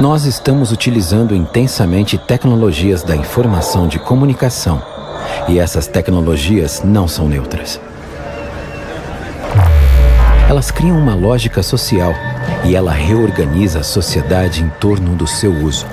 Nós estamos utilizando intensamente tecnologias da informação de comunicação. E essas tecnologias não são neutras. Elas criam uma lógica social e ela reorganiza a sociedade em torno do seu uso.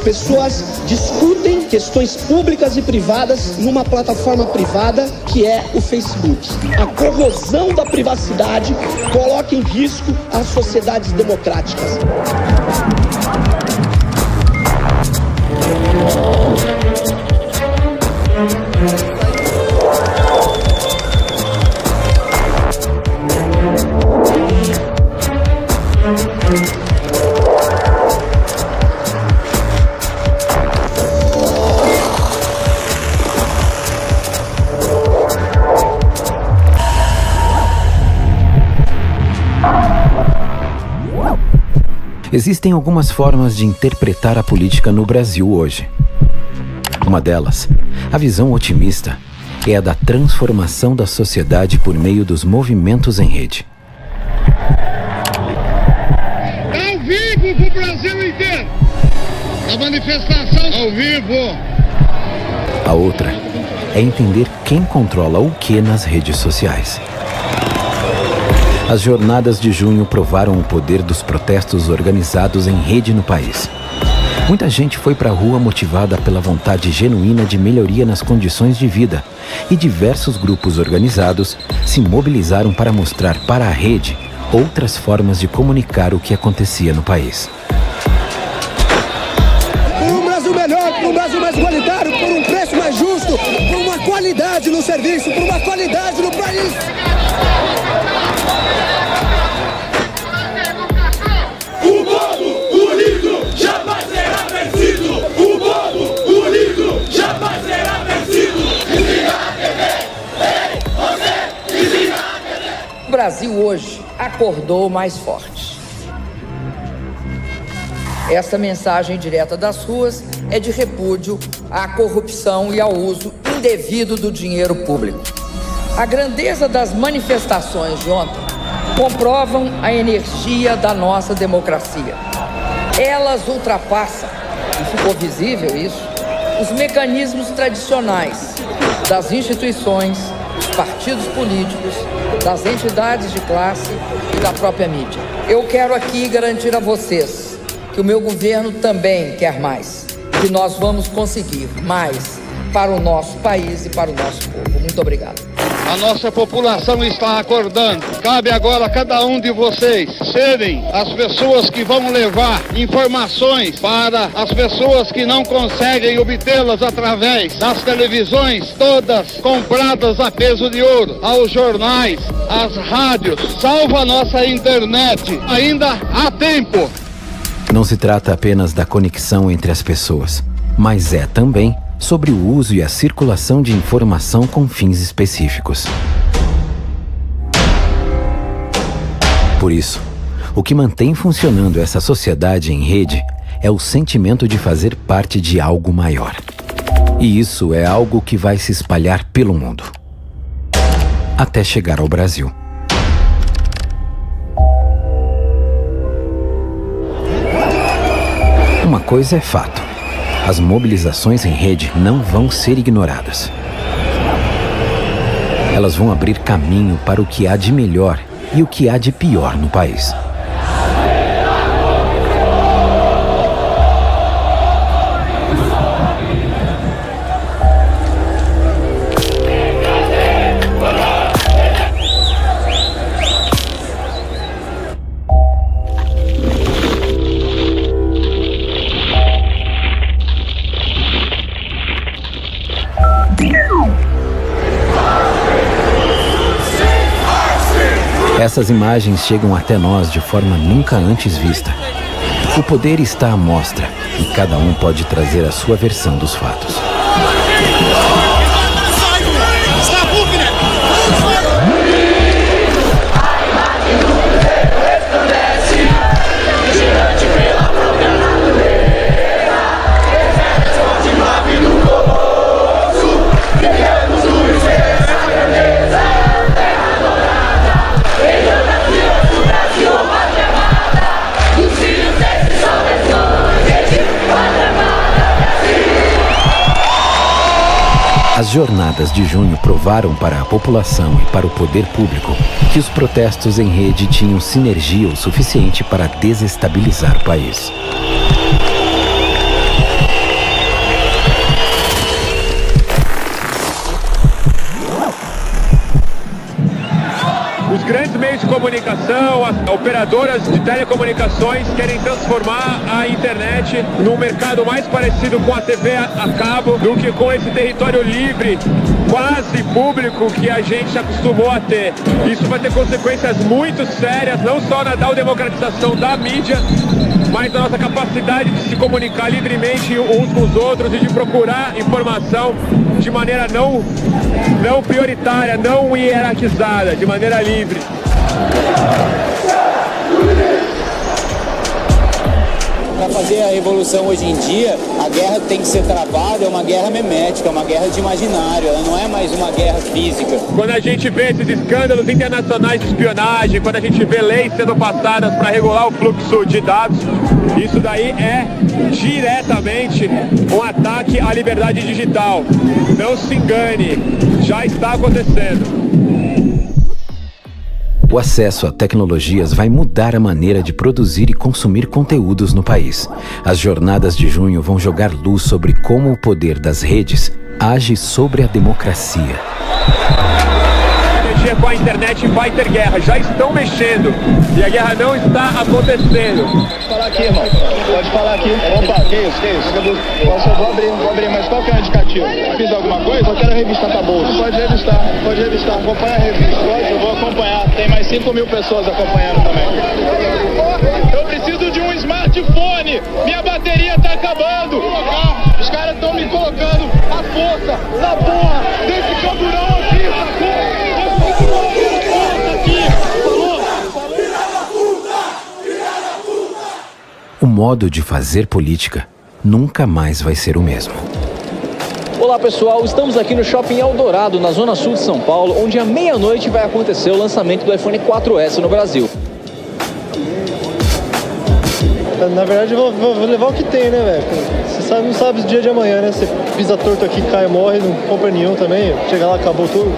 Pessoas discutem questões públicas e privadas numa plataforma privada que é o Facebook. A corrosão da privacidade coloca em risco as sociedades democráticas. Existem algumas formas de interpretar a política no Brasil hoje. Uma delas, a visão otimista, é a da transformação da sociedade por meio dos movimentos em rede. Ao vivo pro Brasil inteiro! A manifestação ao vivo! A outra é entender quem controla o que nas redes sociais. As jornadas de junho provaram o poder dos protestos organizados em rede no país. Muita gente foi para a rua motivada pela vontade genuína de melhoria nas condições de vida, e diversos grupos organizados se mobilizaram para mostrar para a rede outras formas de comunicar o que acontecia no país. Por um Brasil melhor, por um Brasil mais igualitário, por um preço mais justo, por uma qualidade no serviço, por uma qualidade no país. O povo unido jamais será vencido. O povo unido jamais será vencido. Desliga a TV, ei, você, desliga a TV. O Brasil hoje acordou mais forte. Essa mensagem direta das ruas é de repúdio à corrupção e ao uso indevido do dinheiro público. A grandeza das manifestações de ontem comprovam a energia da nossa democracia. Elas ultrapassam, e ficou visível isso, os mecanismos tradicionais das instituições, dos partidos políticos, das entidades de classe e da própria mídia. Eu quero aqui garantir a vocês que o meu governo também quer mais, que nós vamos conseguir mais para o nosso país e para o nosso povo. Muito obrigado. A nossa população está acordando. Cabe agora a cada um de vocês serem as pessoas que vão levar informações para as pessoas que não conseguem obtê-las através das televisões, todas compradas a peso de ouro, aos jornais, às rádios. Salva a nossa internet. Ainda há tempo. Não se trata apenas da conexão entre as pessoas, mas é também sobre o uso e a circulação de informação com fins específicos. Por isso, o que mantém funcionando essa sociedade em rede é o sentimento de fazer parte de algo maior. E isso é algo que vai se espalhar pelo mundo, até chegar ao Brasil. Uma coisa é fato: as mobilizações em rede não vão ser ignoradas. Elas vão abrir caminho para o que há de melhor e o que há de pior no país. Essas imagens chegam até nós de forma nunca antes vista. O poder está à mostra e cada um pode trazer a sua versão dos fatos. As jornadas de junho provaram para a população e para o poder público que os protestos em rede tinham sinergia o suficiente para desestabilizar o país. Os grandes meios de comunicação, as operadoras de telecomunicações querem transformar a internet num mercado mais parecido com a TV a cabo do que com esse território livre, quase público que a gente acostumou a ter. Isso vai ter consequências muito sérias, não só na tal democratização da mídia, mas na nossa capacidade de se comunicar livremente uns com os outros e de procurar informação de maneira não prioritária, não hierarquizada, de maneira livre. Para fazer a revolução hoje em dia, a guerra tem que ser travada, é uma guerra memética, é uma guerra de imaginário, ela não é mais uma guerra física. Quando a gente vê esses escândalos internacionais de espionagem, quando a gente vê leis sendo passadas para regular o fluxo de dados, isso daí é diretamente um ataque à liberdade digital. Não se engane, já está acontecendo. O acesso a tecnologias vai mudar a maneira de produzir e consumir conteúdos no país. As jornadas de junho vão jogar luz sobre como o poder das redes age sobre a democracia. Com a internet vai ter guerra, já estão mexendo e a guerra não está acontecendo. Pode falar aqui, irmão. Pode falar aqui. Opa, que isso? Posso, vou abrir, mas qual que é o indicativo? Fiz alguma coisa? Eu quero revistar tua bolsa. Pode revistar. Acompanha a revista. Pode, eu vou acompanhar. Tem mais 5.000 pessoas acompanhando também. Eu preciso de um smartphone. Minha bateria tá acabando. Os caras estão me colocando a força na porra desse camburão aqui, sacou? O modo de fazer política nunca mais vai ser o mesmo. Olá pessoal, estamos aqui no Shopping Eldorado, na zona sul de São Paulo, onde à meia-noite vai acontecer o lançamento do iPhone 4S no Brasil. Na verdade eu vou levar o que tem, né, velho? Você não sabe o dia de amanhã, né? Você pisa torto aqui, cai, morre, não compra nenhum também. Chega lá, acabou tudo.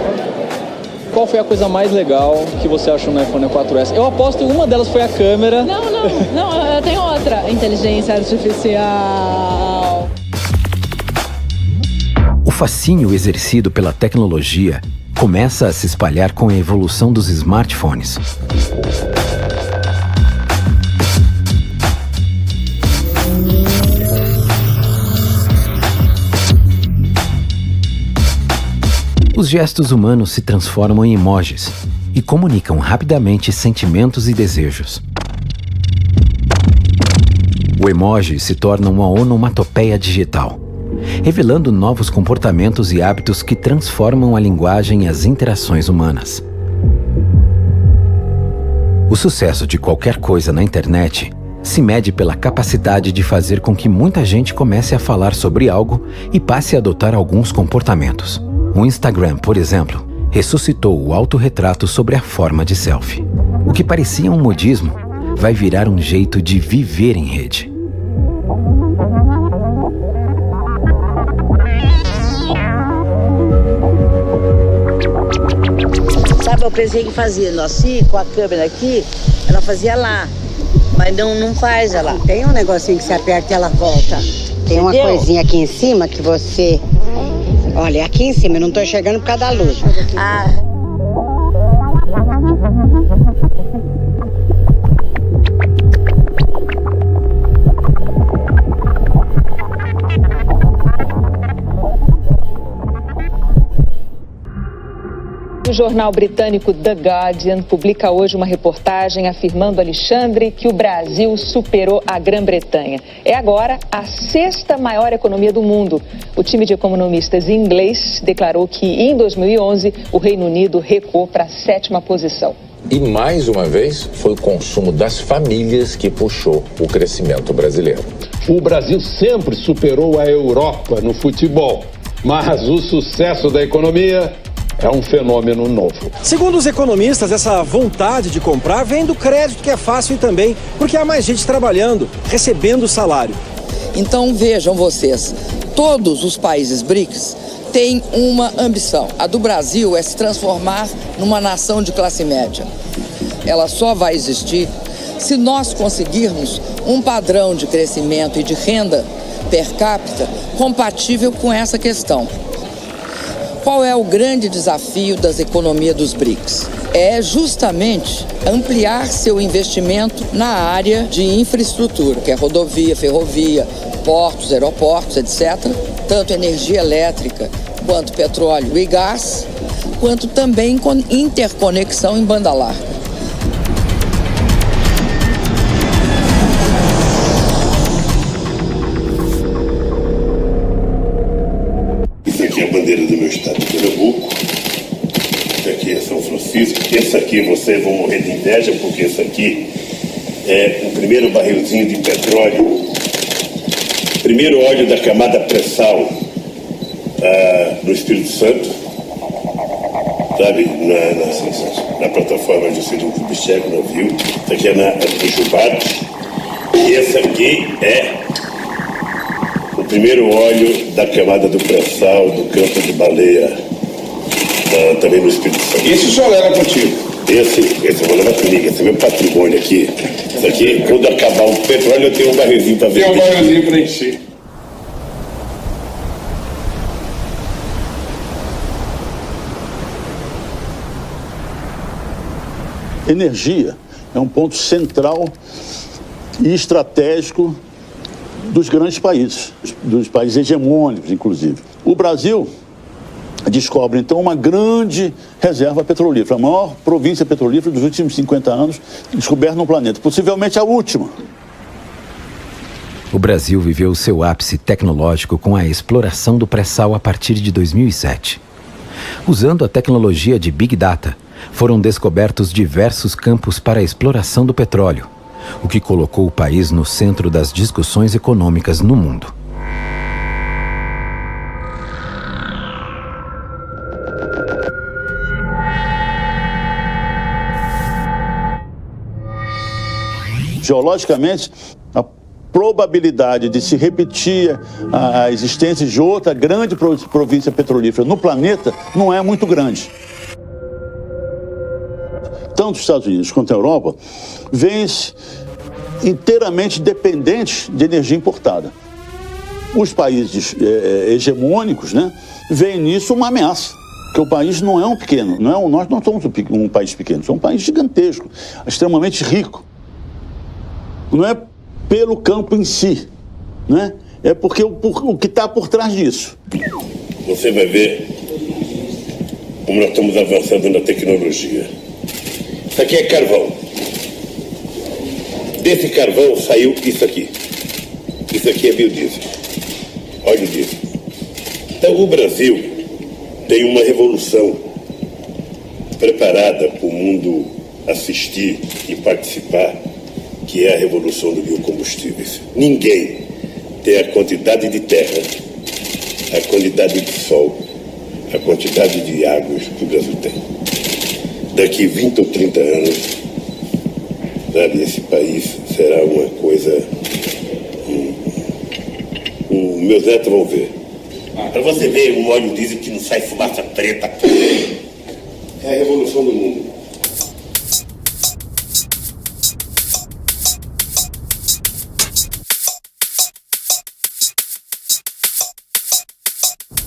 Qual foi a coisa mais legal que você achou no iPhone 4S? Eu aposto que uma delas foi a câmera. Não, eu tenho outra. Inteligência artificial. O fascínio exercido pela tecnologia começa a se espalhar com a evolução dos smartphones. Os gestos humanos se transformam em emojis e comunicam rapidamente sentimentos e desejos. O emoji se torna uma onomatopeia digital, revelando novos comportamentos e hábitos que transformam a linguagem e as interações humanas. O sucesso de qualquer coisa na internet se mede pela capacidade de fazer com que muita gente comece a falar sobre algo e passe a adotar alguns comportamentos. O Instagram, por exemplo, ressuscitou o autorretrato sobre a forma de selfie. O que parecia um modismo vai virar um jeito de viver em rede. Sabe, eu pensei que fazia assim, com a câmera aqui, ela fazia lá, mas não faz ela. Tem um negocinho que você aperta e ela volta. Tem uma coisinha aqui em cima que você... Olha, aqui em cima, eu não tô enxergando por causa da luz. O jornal britânico The Guardian publica hoje uma reportagem afirmando, Alexandre, que o Brasil superou a Grã-Bretanha. É agora a 6ª maior economia do mundo. O time de economistas inglês declarou que em 2011 o Reino Unido recuou para a 7ª posição. E mais uma vez foi o consumo das famílias que puxou o crescimento brasileiro. O Brasil sempre superou a Europa no futebol, mas o sucesso da economia é um fenômeno novo. Segundo os economistas, essa vontade de comprar vem do crédito, que é fácil, e também porque há mais gente trabalhando, recebendo salário. Então vejam vocês, todos os países BRICS têm uma ambição. A do Brasil é se transformar numa nação de classe média. Ela só vai existir se nós conseguirmos um padrão de crescimento e de renda per capita compatível com essa questão. Qual é o grande desafio das economias dos BRICS? É justamente ampliar seu investimento na área de infraestrutura, que é rodovia, ferrovia, portos, aeroportos, etc. Tanto energia elétrica, quanto petróleo e gás, quanto também com interconexão em banda larga. Isso aqui é a bandeira do meu estado de Pernambuco. Isso aqui é São Francisco. Esse aqui vocês vão morrer de inveja, porque esse aqui é o primeiro barrilzinho de petróleo, primeiro óleo da camada pré-sal no Espírito Santo, sabe, na plataforma de Juscelino Kubitschek, no navio. Isso aqui é no Jubarte. E esse aqui é o primeiro óleo da camada do pré-sal do campo de baleia, também no Espírito Santo. Esse só leva contigo? Esse eu vou levar comigo, esse é meu patrimônio aqui. Isso aqui, quando acabar o petróleo, eu tenho um barrilzinho para ver. Tem um barrilzinho para encher. Energia é um ponto central e estratégico dos grandes países, dos países hegemônicos, inclusive. O Brasil descobre, então, uma grande reserva petrolífera, a maior província petrolífera dos últimos 50 anos descoberta no planeta, possivelmente a última. O Brasil viveu seu ápice tecnológico com a exploração do pré-sal a partir de 2007. Usando a tecnologia de Big Data, foram descobertos diversos campos para a exploração do petróleo, o que colocou o país no centro das discussões econômicas no mundo. Geologicamente, a probabilidade de se repetir a existência de outra grande província petrolífera no planeta não é muito grande. Tanto os Estados Unidos quanto a Europa vêm-se inteiramente dependentes de energia importada. Os países hegemônicos, né, veem nisso uma ameaça, porque o país não é um pequeno, nós não somos um país pequeno, somos um país gigantesco, extremamente rico. Não é pelo campo em si, né? É porque o que está por trás disso. Você vai ver como nós estamos avançando na tecnologia. Isso aqui é carvão. Desse carvão saiu isso aqui. Isso aqui é biodiesel. Óleo diesel. Então o Brasil tem uma revolução preparada para o mundo assistir e participar, que é a revolução dos biocombustíveis. Ninguém tem a quantidade de terra, a quantidade de sol, a quantidade de águas que o Brasil tem. Daqui 20 ou 30 anos, sabe, esse país será uma coisa... meus netos vão ver. Para você ver um óleo diesel que não sai fumaça preta. É a revolução do mundo.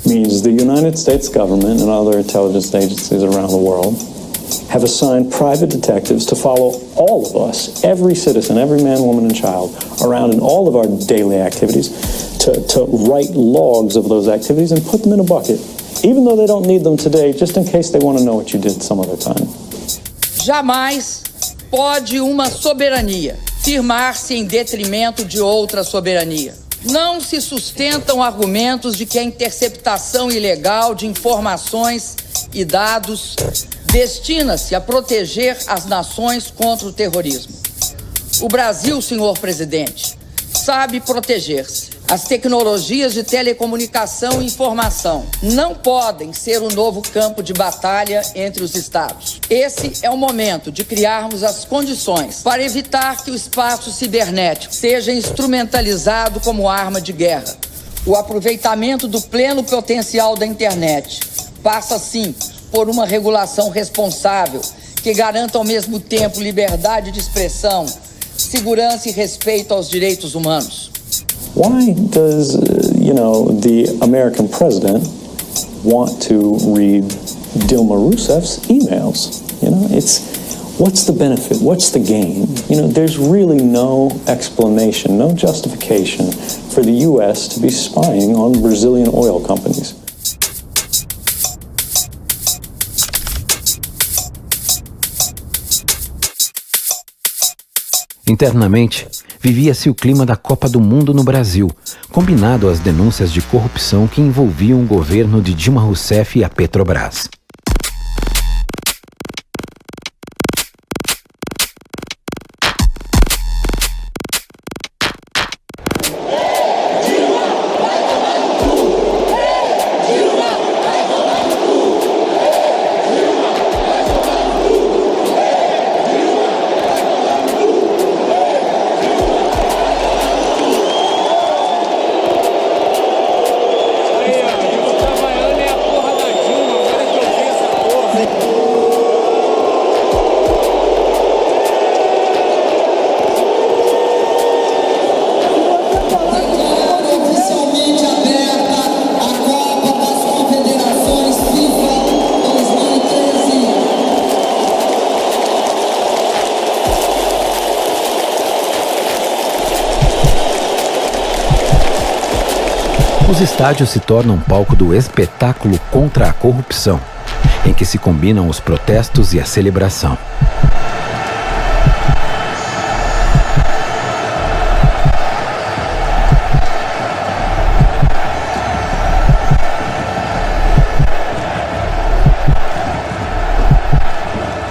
Means the United States government and other intelligence agencies around the world have assigned private detectives to follow all of us, every citizen, every man, woman, and child, around in all of our daily activities, to write logs of those activities and put them in a bucket even though they don't need them today, just in case they want to know what you did some other time. Jamais pode uma soberania firmar-se em detrimento de outra soberania. Não se sustentam argumentos de que a interceptação ilegal de informações e dados destina-se a proteger as nações contra o terrorismo. O Brasil, senhor presidente, sabe proteger-se. As tecnologias de telecomunicação e informação não podem ser o novo campo de batalha entre os Estados. Esse é o momento de criarmos as condições para evitar que o espaço cibernético seja instrumentalizado como arma de guerra. O aproveitamento do pleno potencial da internet passa, sim, por uma regulação responsável que garanta ao mesmo tempo liberdade de expressão, segurança e respeito aos direitos humanos. Why does, the American president want to read Dilma Rousseff's emails? What's the benefit? What's the gain? There's really no explanation, no justification for the U.S. to be spying on Brazilian oil companies. Internamente, vivia-se o clima da Copa do Mundo no Brasil, combinado às denúncias de corrupção que envolviam o governo de Dilma Rousseff e a Petrobras. Os estádios se tornam palco do espetáculo contra a corrupção, em que se combinam os protestos e a celebração.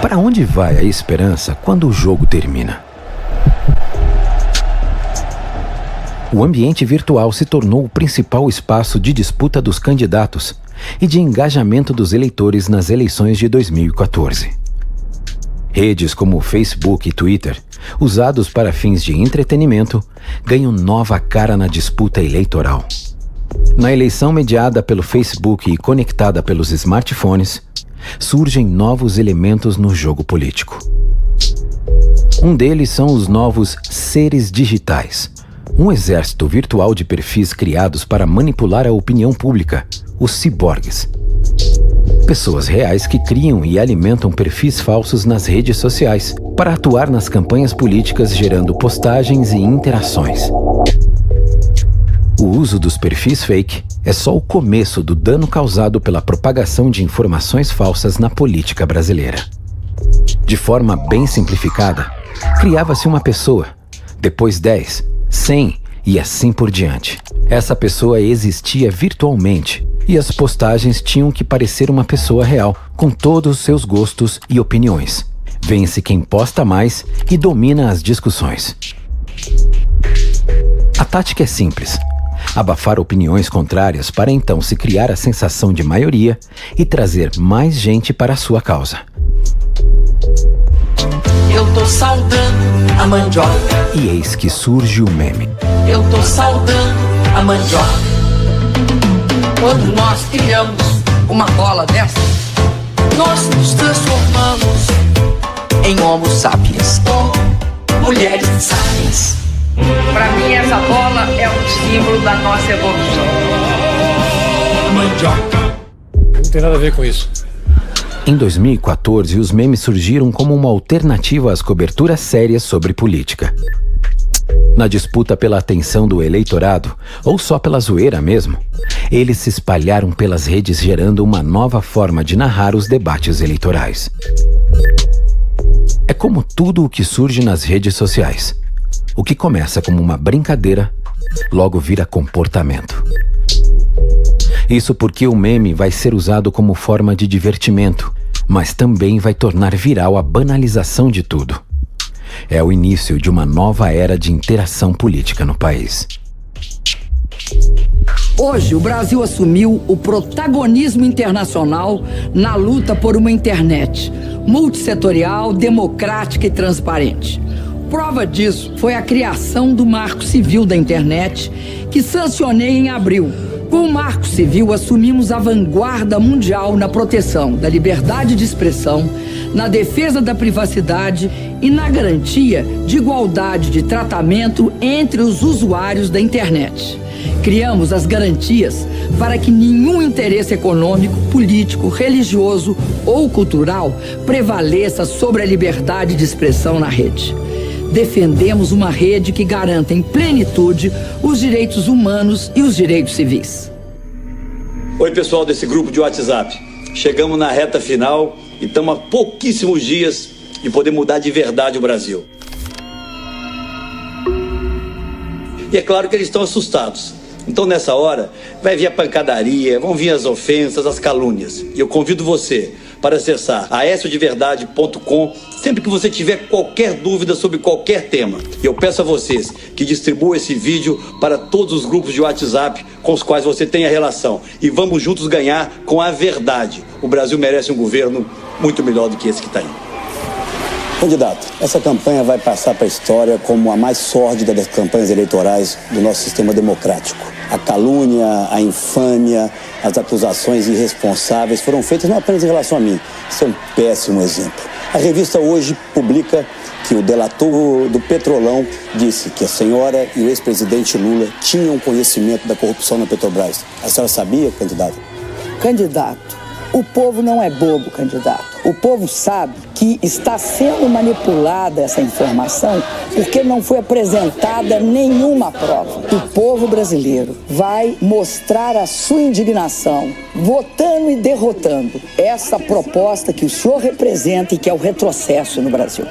Para onde vai a esperança quando o jogo termina? O ambiente virtual se tornou o principal espaço de disputa dos candidatos e de engajamento dos eleitores nas eleições de 2014. Redes como o Facebook e Twitter, usados para fins de entretenimento, ganham nova cara na disputa eleitoral. Na eleição mediada pelo Facebook e conectada pelos smartphones, surgem novos elementos no jogo político. Um deles são os novos seres digitais, um exército virtual de perfis criados para manipular a opinião pública, os ciborgues. Pessoas reais que criam e alimentam perfis falsos nas redes sociais para atuar nas campanhas políticas, gerando postagens e interações. O uso dos perfis fake é só o começo do dano causado pela propagação de informações falsas na política brasileira. De forma bem simplificada, criava-se uma pessoa, depois 10, 100 e assim por diante. Essa pessoa existia virtualmente e as postagens tinham que parecer uma pessoa real, com todos os seus gostos e opiniões. Vence quem posta mais e domina as discussões. A tática é simples: abafar opiniões contrárias para então se criar a sensação de maioria e trazer mais gente para a sua causa. Eu tô saudando a mandioca. E eis que surge o meme. Eu tô saudando a mandioca. Quando nós criamos uma bola dessa, Nós nos transformamos em Homo sapiens. em mulheres sábias. Para mim, essa bola é um símbolo da nossa evolução. Mandioca. Não tem nada a ver com isso. Em 2014, os memes surgiram como uma alternativa às coberturas sérias sobre política. Na disputa pela atenção do eleitorado, ou só pela zoeira mesmo, Eles se espalharam pelas redes, gerando uma nova forma de narrar os debates eleitorais. É como tudo o que surge nas redes sociais. O que começa como uma brincadeira, logo vira comportamento. Isso porque o meme vai ser usado como forma de divertimento, mas também vai tornar viral a banalização de tudo. É o início de uma nova era de interação política no país. Hoje, o Brasil assumiu o protagonismo internacional na luta por uma internet multissetorial, democrática e transparente. Prova disso foi a criação do Marco Civil da Internet, que sancionei em abril. Com o Marco Civil, assumimos a vanguarda mundial na proteção da liberdade de expressão, na defesa da privacidade e na garantia de igualdade de tratamento entre os usuários da internet. Criamos as garantias para que nenhum interesse econômico, político, religioso ou cultural prevaleça sobre a liberdade de expressão na rede. Defendemos uma rede que garanta em plenitude os direitos humanos e os direitos civis. Oi, pessoal desse grupo de WhatsApp. Chegamos na reta final e estamos há pouquíssimos dias de poder mudar de verdade o Brasil. E é claro que eles estão assustados. Então, nessa hora, vai vir a pancadaria, vão vir as ofensas, as calúnias. E eu convido você para acessar aeciodeverdade.com sempre que você tiver qualquer dúvida sobre qualquer tema. E eu peço a vocês que distribuam esse vídeo para todos os grupos de WhatsApp com os quais você tenha relação. E vamos juntos ganhar com a verdade. O Brasil merece um governo muito melhor do que esse que está aí. Candidato, essa campanha vai passar para a história como a mais sórdida das campanhas eleitorais do nosso sistema democrático. A calúnia, a infâmia, as acusações irresponsáveis foram feitas não apenas em relação a mim. Isso é um péssimo exemplo. A revista Hoje publica que o delator do Petrolão disse que a senhora e o ex-presidente Lula tinham conhecimento da corrupção na Petrobras. A senhora sabia, candidato? Candidato, o povo não é bobo, candidato. O povo sabe que está sendo manipulada essa informação porque não foi apresentada nenhuma prova. O povo brasileiro vai mostrar a sua indignação, votando e derrotando essa proposta que o senhor representa e que é o retrocesso no Brasil.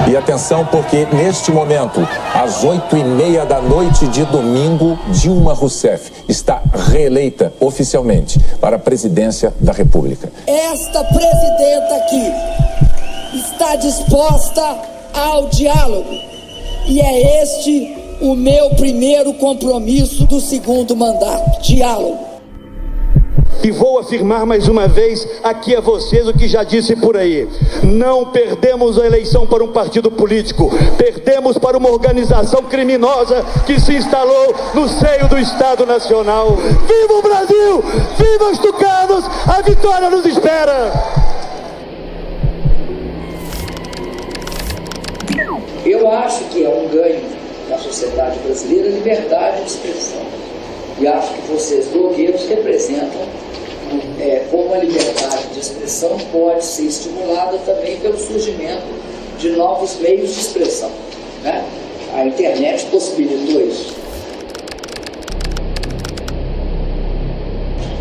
E atenção, porque neste momento, às 8h30 da noite de domingo, Dilma Rousseff está reeleita oficialmente para a presidência da República. Esta presidenta aqui está disposta ao diálogo. E é este o meu primeiro compromisso do segundo mandato: diálogo. E vou afirmar mais uma vez aqui a vocês o que já disse por aí. Não perdemos a eleição para um partido político. Perdemos para uma organização criminosa que se instalou no seio do Estado Nacional. Viva o Brasil! Viva os tucanos! A vitória nos espera! Eu acho que é um ganho da sociedade brasileira a liberdade de expressão. E acho que vocês, blogueiros, representam como a liberdade de expressão pode ser estimulada também pelo surgimento de novos meios de expressão, né? A internet possibilitou isso.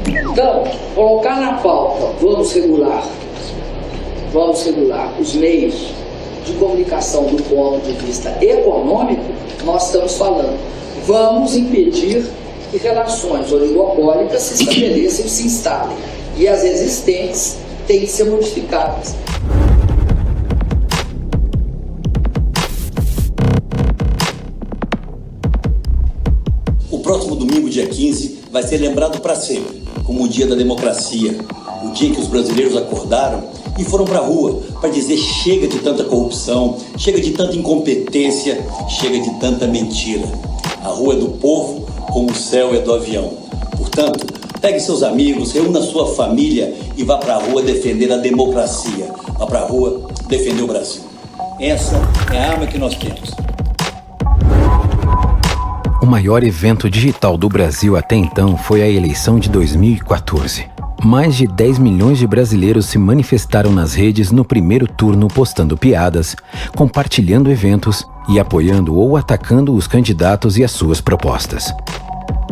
Então, colocar na pauta, vamos regular os meios de comunicação do ponto de vista econômico, nós estamos falando, vamos impedir que relações oligopólicas se estabeleçam e se instalem. E as existentes têm que ser modificadas. O próximo domingo, dia 15, vai ser lembrado para sempre como o dia da democracia, o dia em que os brasileiros acordaram e foram para a rua para dizer chega de tanta corrupção, chega de tanta incompetência, chega de tanta mentira. A rua é do povo, como o céu é do avião. Portanto, pegue seus amigos, reúna sua família e vá para a rua defender a democracia. Vá para a rua defender o Brasil. Essa é a arma que nós temos. O maior evento digital do Brasil até então foi a eleição de 2014. Mais de 10 milhões de brasileiros se manifestaram nas redes no primeiro turno postando piadas, compartilhando eventos e apoiando ou atacando os candidatos e as suas propostas.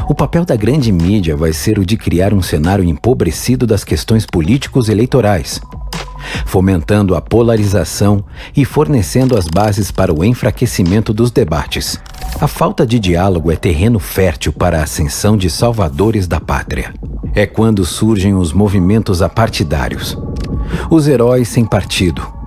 O papel da grande mídia vai ser o de criar um cenário empobrecido das questões políticos eleitorais, fomentando a polarização e fornecendo as bases para o enfraquecimento dos debates. A falta de diálogo é terreno fértil para a ascensão de salvadores da pátria. É quando surgem os movimentos apartidários, os heróis sem partido.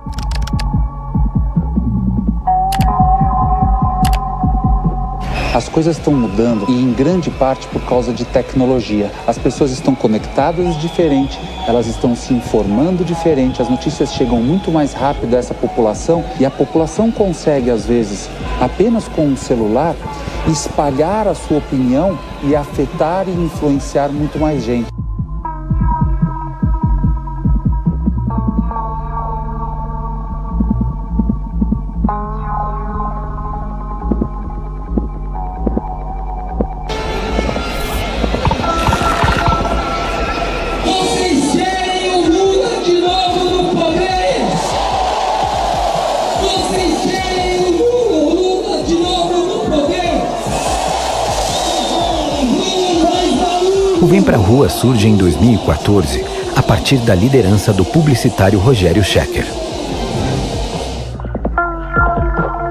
As coisas estão mudando e em grande parte por causa de tecnologia. As pessoas estão conectadas diferente, elas estão se informando diferente, as notícias chegam muito mais rápido a essa população e a população consegue, às vezes, apenas com um celular, espalhar a sua opinião e afetar e influenciar muito mais gente. O Vem Pra Rua surge em 2014, a partir da liderança do publicitário Rogério Schecker.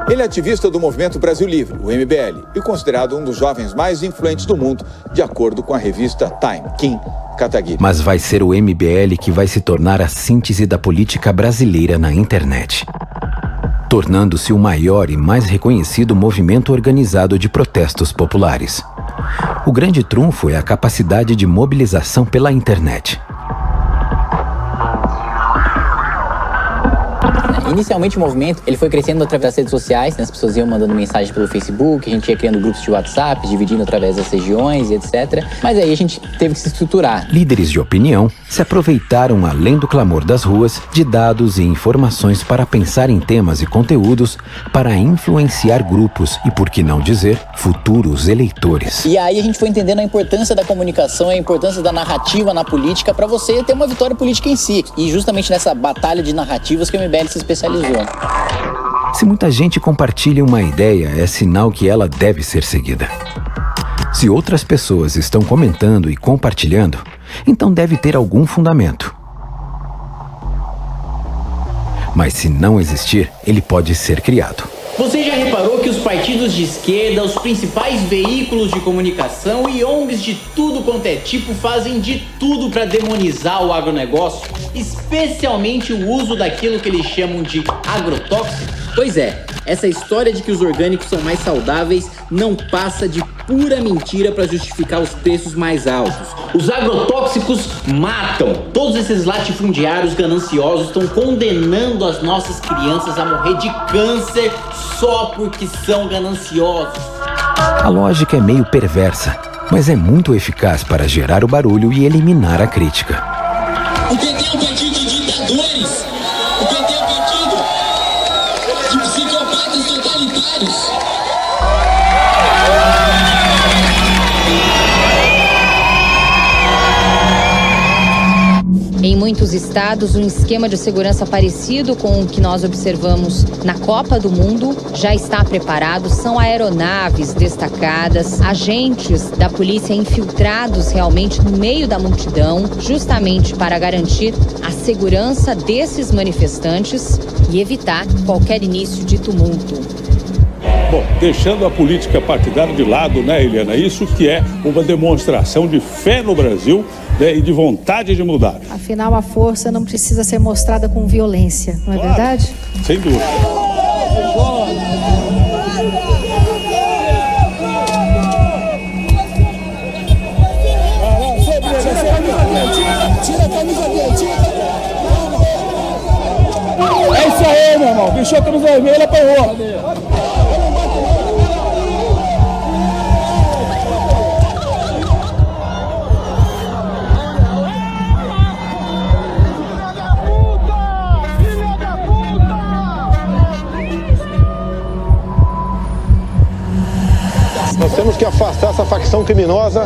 Ele é ativista do Movimento Brasil Livre, o MBL, e considerado um dos jovens mais influentes do mundo, de acordo com a revista Time, Kim Kataguiri. Mas vai ser o MBL que vai se tornar a síntese da política brasileira na internet, tornando-se o maior e mais reconhecido movimento organizado de protestos populares. O grande trunfo é a capacidade de mobilização pela internet. Inicialmente o movimento ele foi crescendo através das redes sociais, né? As pessoas iam mandando mensagem pelo Facebook, a gente ia criando grupos de WhatsApp, dividindo através das regiões e etc. Mas aí a gente teve que se estruturar. Líderes de opinião se aproveitaram, além do clamor das ruas, de dados e informações para pensar em temas e conteúdos para influenciar grupos e, por que não dizer, futuros eleitores. E aí a gente foi entendendo a importância da comunicação, a importância da narrativa na política para você ter uma vitória política em si. E justamente nessa batalha de narrativas que o MBL se especializou. Se muita gente compartilha uma ideia, é sinal que ela deve ser seguida. Se outras pessoas estão comentando e compartilhando, então deve ter algum fundamento. Mas se não existir, ele pode ser criado. Você já reparou que os partidos de esquerda, os principais veículos de comunicação e ONGs de tudo quanto é tipo fazem de tudo para demonizar o agronegócio, especialmente o uso daquilo que eles chamam de agrotóxico? Pois é, essa história de que os orgânicos são mais saudáveis não passa de pura mentira para justificar os preços mais altos. Os agrotóxicos matam. Todos esses latifundiários gananciosos estão condenando as nossas crianças a morrer de câncer só porque são gananciosos. A lógica é meio perversa, mas é muito eficaz para gerar o barulho e eliminar a crítica. O PT é um partido de ditadores. O PT é um partido de psicopatas totalitários. Em muitos estados, um esquema de segurança parecido com o que nós observamos na Copa do Mundo já está preparado. São aeronaves destacadas, agentes da polícia infiltrados realmente no meio da multidão, justamente para garantir a segurança desses manifestantes e evitar qualquer início de tumulto. Bom, deixando a política partidária de lado, né, Eliana? Isso que é uma demonstração de fé no Brasil, né, e de vontade de mudar. Afinal, a força não precisa ser mostrada com violência, não é verdade? Sem dúvida. Tira a camisa dele, tira. É isso aí, meu irmão. Deixou a camisa vermelha, apanhou. Nós temos que afastar essa facção criminosa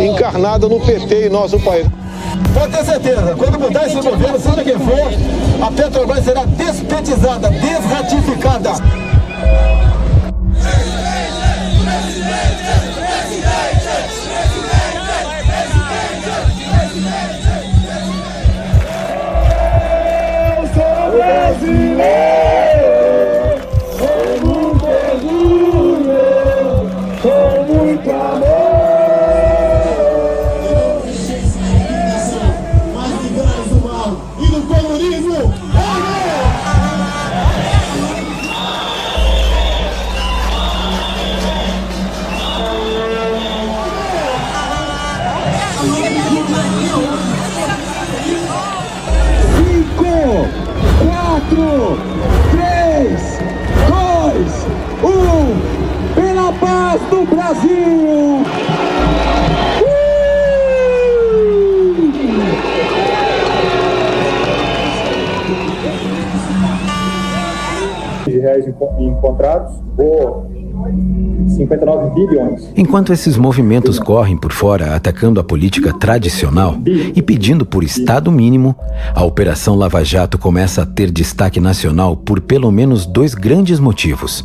encarnada no PT e nosso país. Pode ter certeza, quando mudar esse governo, seja quem for, a Petrobras será despetizada, desratificada. mal e do comunismo. Cinco, 4, 3, 2, 1, pela paz do Brasil! De reais encontrados, ou 59 bilhões. Enquanto esses movimentos correm por fora atacando a política tradicional e pedindo por Estado mínimo, a Operação Lava Jato começa a ter destaque nacional por pelo menos 2 grandes motivos.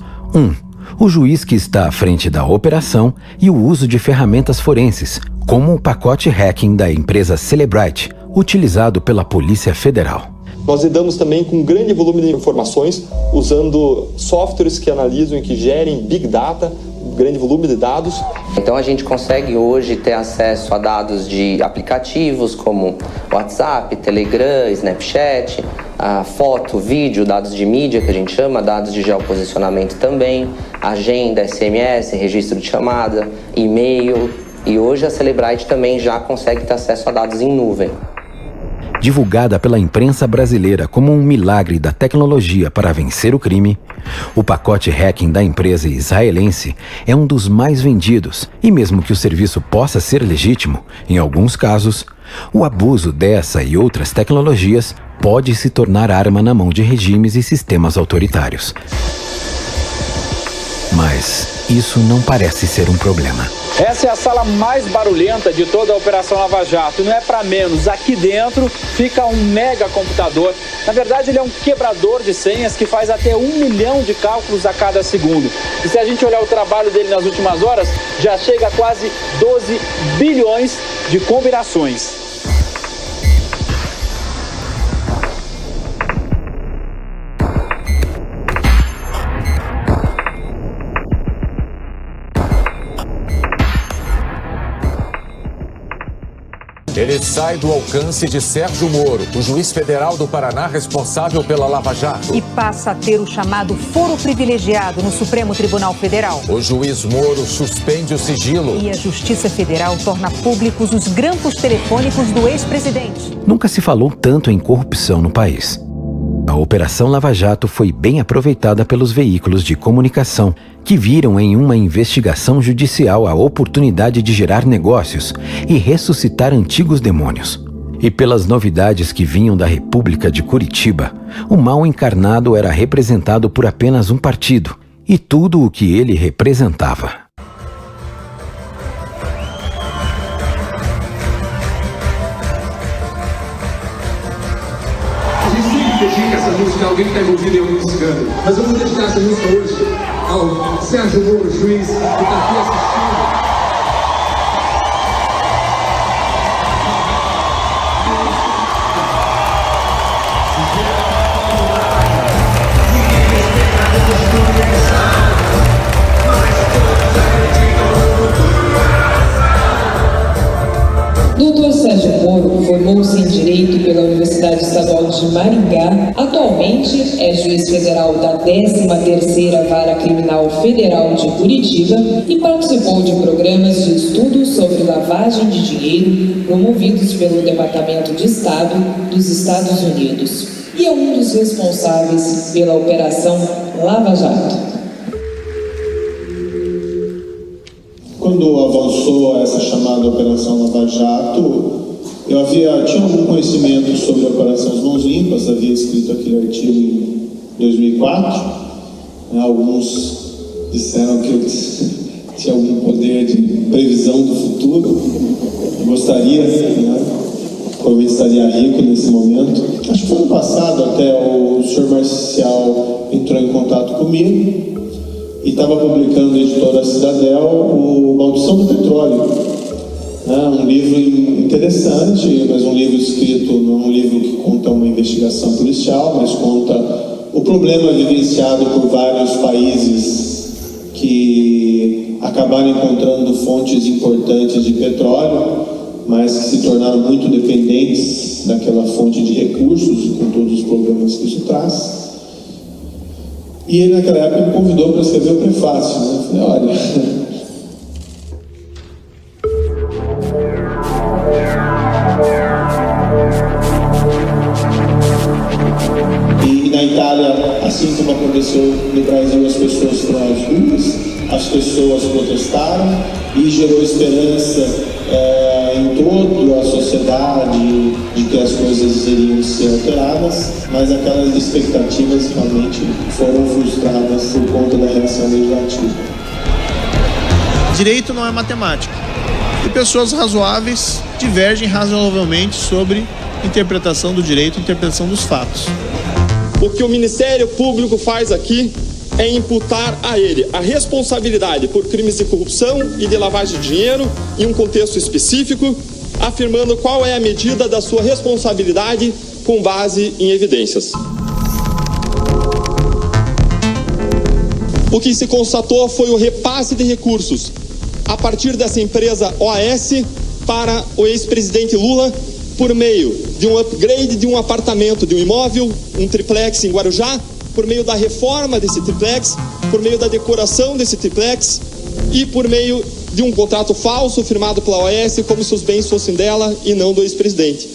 O juiz que está à frente da operação e o uso de ferramentas forenses, como o pacote hacking da empresa Cellebrite, utilizado pela Polícia Federal. Nós lidamos também com um grande volume de informações, usando softwares que analisam e que gerem Big Data, um grande volume de dados. Então a gente consegue hoje ter acesso a dados de aplicativos como WhatsApp, Telegram, Snapchat, a foto, vídeo, dados de mídia que a gente chama, dados de geoposicionamento também, agenda, SMS, registro de chamada, e-mail. E hoje a Cellebrite também já consegue ter acesso a dados em nuvem. Divulgada pela imprensa brasileira como um milagre da tecnologia para vencer o crime, o pacote hacking da empresa israelense é um dos mais vendidos e mesmo que o serviço possa ser legítimo, em alguns casos, o abuso dessa e outras tecnologias pode se tornar arma na mão de regimes e sistemas autoritários. Mas isso não parece ser um problema. Essa é a sala mais barulhenta de toda a Operação Lava Jato. E não é para menos. Aqui dentro fica um mega computador. Na verdade, ele é um quebrador de senhas que faz até 1 milhão de cálculos a cada segundo. E se a gente olhar o trabalho dele nas últimas horas, já chega a quase 12 bilhões de combinações. Ele sai do alcance de Sérgio Moro, o juiz federal do Paraná responsável pela Lava Jato. E passa a ter o chamado foro privilegiado no Supremo Tribunal Federal. O juiz Moro suspende o sigilo. E a Justiça Federal torna públicos os grampos telefônicos do ex-presidente. Nunca se falou tanto em corrupção no país. A Operação Lava Jato foi bem aproveitada pelos veículos de comunicação, que viram em uma investigação judicial a oportunidade de gerar negócios e ressuscitar antigos demônios. E pelas novidades que vinham da República de Curitiba, o mal encarnado era representado por apenas um partido e tudo o que ele representava. Dedica essa música a alguém que está envolvido em algum escândalo. Mas eu vou dedicar essa música hoje ao Sérgio Moro, juiz, que está aqui assistindo. Dr. Sérgio Moro formou-se em Direito pela Universidade Estadual de Maringá. Atualmente é juiz federal da 13ª Vara Criminal Federal de Curitiba e participou de programas de estudo sobre lavagem de dinheiro promovidos pelo Departamento de Estado dos Estados Unidos. E é um dos responsáveis pela Operação Lava Jato. Quando avançou essa chamada Operação Lava Jato, eu tinha algum conhecimento sobre a Operação Mãos Limpas, havia escrito aquele artigo em 2004. Alguns disseram que eu tinha algum poder de previsão do futuro. Eu gostaria, provavelmente estaria rico nesse momento. Acho que foi ano passado até o senhor Marcial entrou em contato comigo e estava publicando a editora Cidadel o Maldição do Petróleo. Um livro interessante, mas um livro escrito, não é um livro que conta uma investigação policial, mas conta o problema vivenciado por vários países que acabaram encontrando fontes importantes de petróleo mas que se tornaram muito dependentes daquela fonte de recursos, com todos os problemas que isso traz. E ele, naquela época, me convidou para escrever o prefácio, né? Eu falei, olha... E na Itália, assim como aconteceu no Brasil, as pessoas foram às ruas, as pessoas protestaram e gerou esperança em toda a sociedade de que as coisas iriam ser alteradas, mas aquelas expectativas realmente foram frustradas por conta da reação legislativa. Direito não é matemática. E pessoas razoáveis divergem razoavelmente sobre interpretação do direito, interpretação dos fatos. O que o Ministério Público faz aqui é imputar a ele a responsabilidade por crimes de corrupção e de lavagem de dinheiro em um contexto específico, afirmando qual é a medida da sua responsabilidade com base em evidências. O que se constatou foi o repasse de recursos a partir dessa empresa OAS para o ex-presidente Lula por meio de um upgrade de um apartamento, de um imóvel, um triplex em Guarujá, por meio da reforma desse triplex, por meio da decoração desse triplex e por meio de um contrato falso firmado pela OAS, como se os bens fossem dela e não do ex-presidente.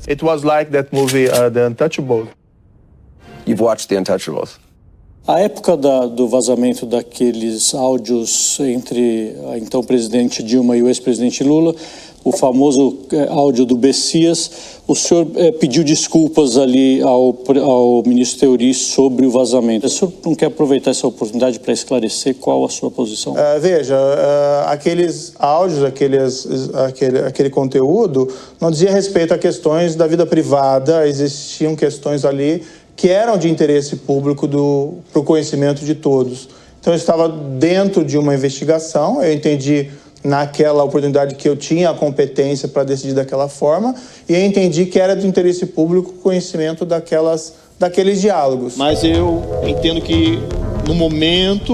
It was like that movie, The Untouchables. You've watched The Untouchables. A época do vazamento daqueles áudios entre a então presidente Dilma e o ex-presidente Lula, o famoso áudio do Bessias, o senhor pediu desculpas ali ao ministro Theory sobre o vazamento. O senhor não quer aproveitar essa oportunidade para esclarecer qual a sua posição? Veja, aqueles áudios, aquele conteúdo não dizia respeito a questões da vida privada, existiam questões ali que eram de interesse público para o conhecimento de todos. Então, eu estava dentro de uma investigação, eu entendi naquela oportunidade que eu tinha a competência para decidir daquela forma, e eu entendi que era de interesse público o conhecimento daqueles diálogos. Mas eu entendo que, no momento,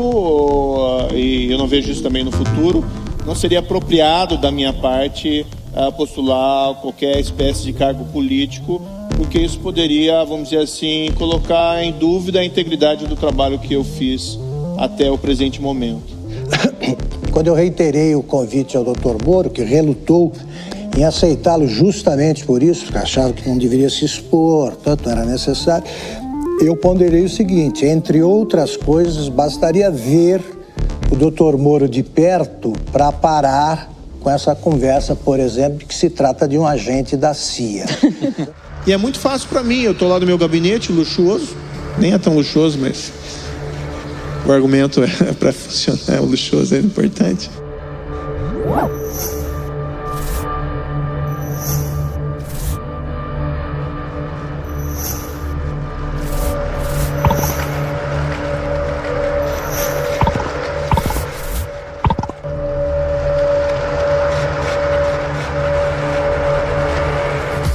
e eu não vejo isso também no futuro, não seria apropriado da minha parte postular qualquer espécie de cargo político, porque isso poderia, vamos dizer assim, colocar em dúvida a integridade do trabalho que eu fiz até o presente momento. Quando eu reiterei o convite ao Dr. Moro, que relutou em aceitá-lo justamente por isso, porque achava que não deveria se expor, tanto era necessário, eu ponderei o seguinte: entre outras coisas, bastaria ver o Dr. Moro de perto para parar com essa conversa, por exemplo, de que se trata de um agente da CIA. E é muito fácil para mim, eu estou lá no meu gabinete luxuoso, nem é tão luxuoso, mas o argumento é para funcionar, o luxuoso é importante.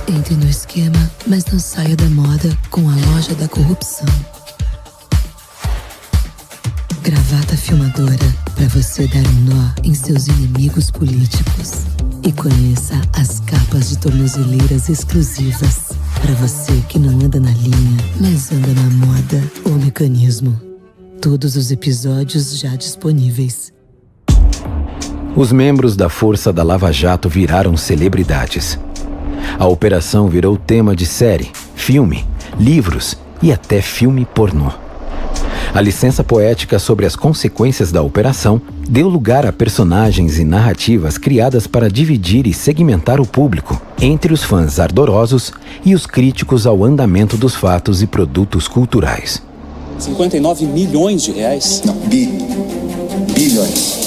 Entre no esquema, mas não saia da moda com a loja da corrupção. Gravata filmadora para você dar um nó em seus inimigos políticos. E conheça as capas de tornozeleiras exclusivas para você que não anda na linha, mas anda na moda ou mecanismo. Todos os episódios já disponíveis. Os membros da Força da Lava Jato viraram celebridades. A operação virou tema de série, filme, livros e até filme pornô. A licença poética sobre as consequências da operação deu lugar a personagens e narrativas criadas para dividir e segmentar o público entre os fãs ardorosos e os críticos ao andamento dos fatos e produtos culturais. 59 milhões de reais? Não, bilhões.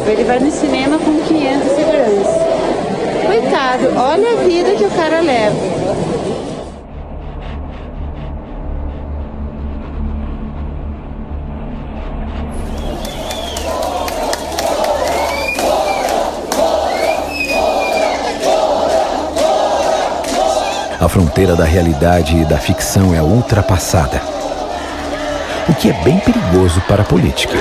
Ele vai no cinema com 500 seguranças. Coitado, olha a vida que o cara leva. A A fronteira da realidade e da ficção é ultrapassada, o que é bem perigoso para a política.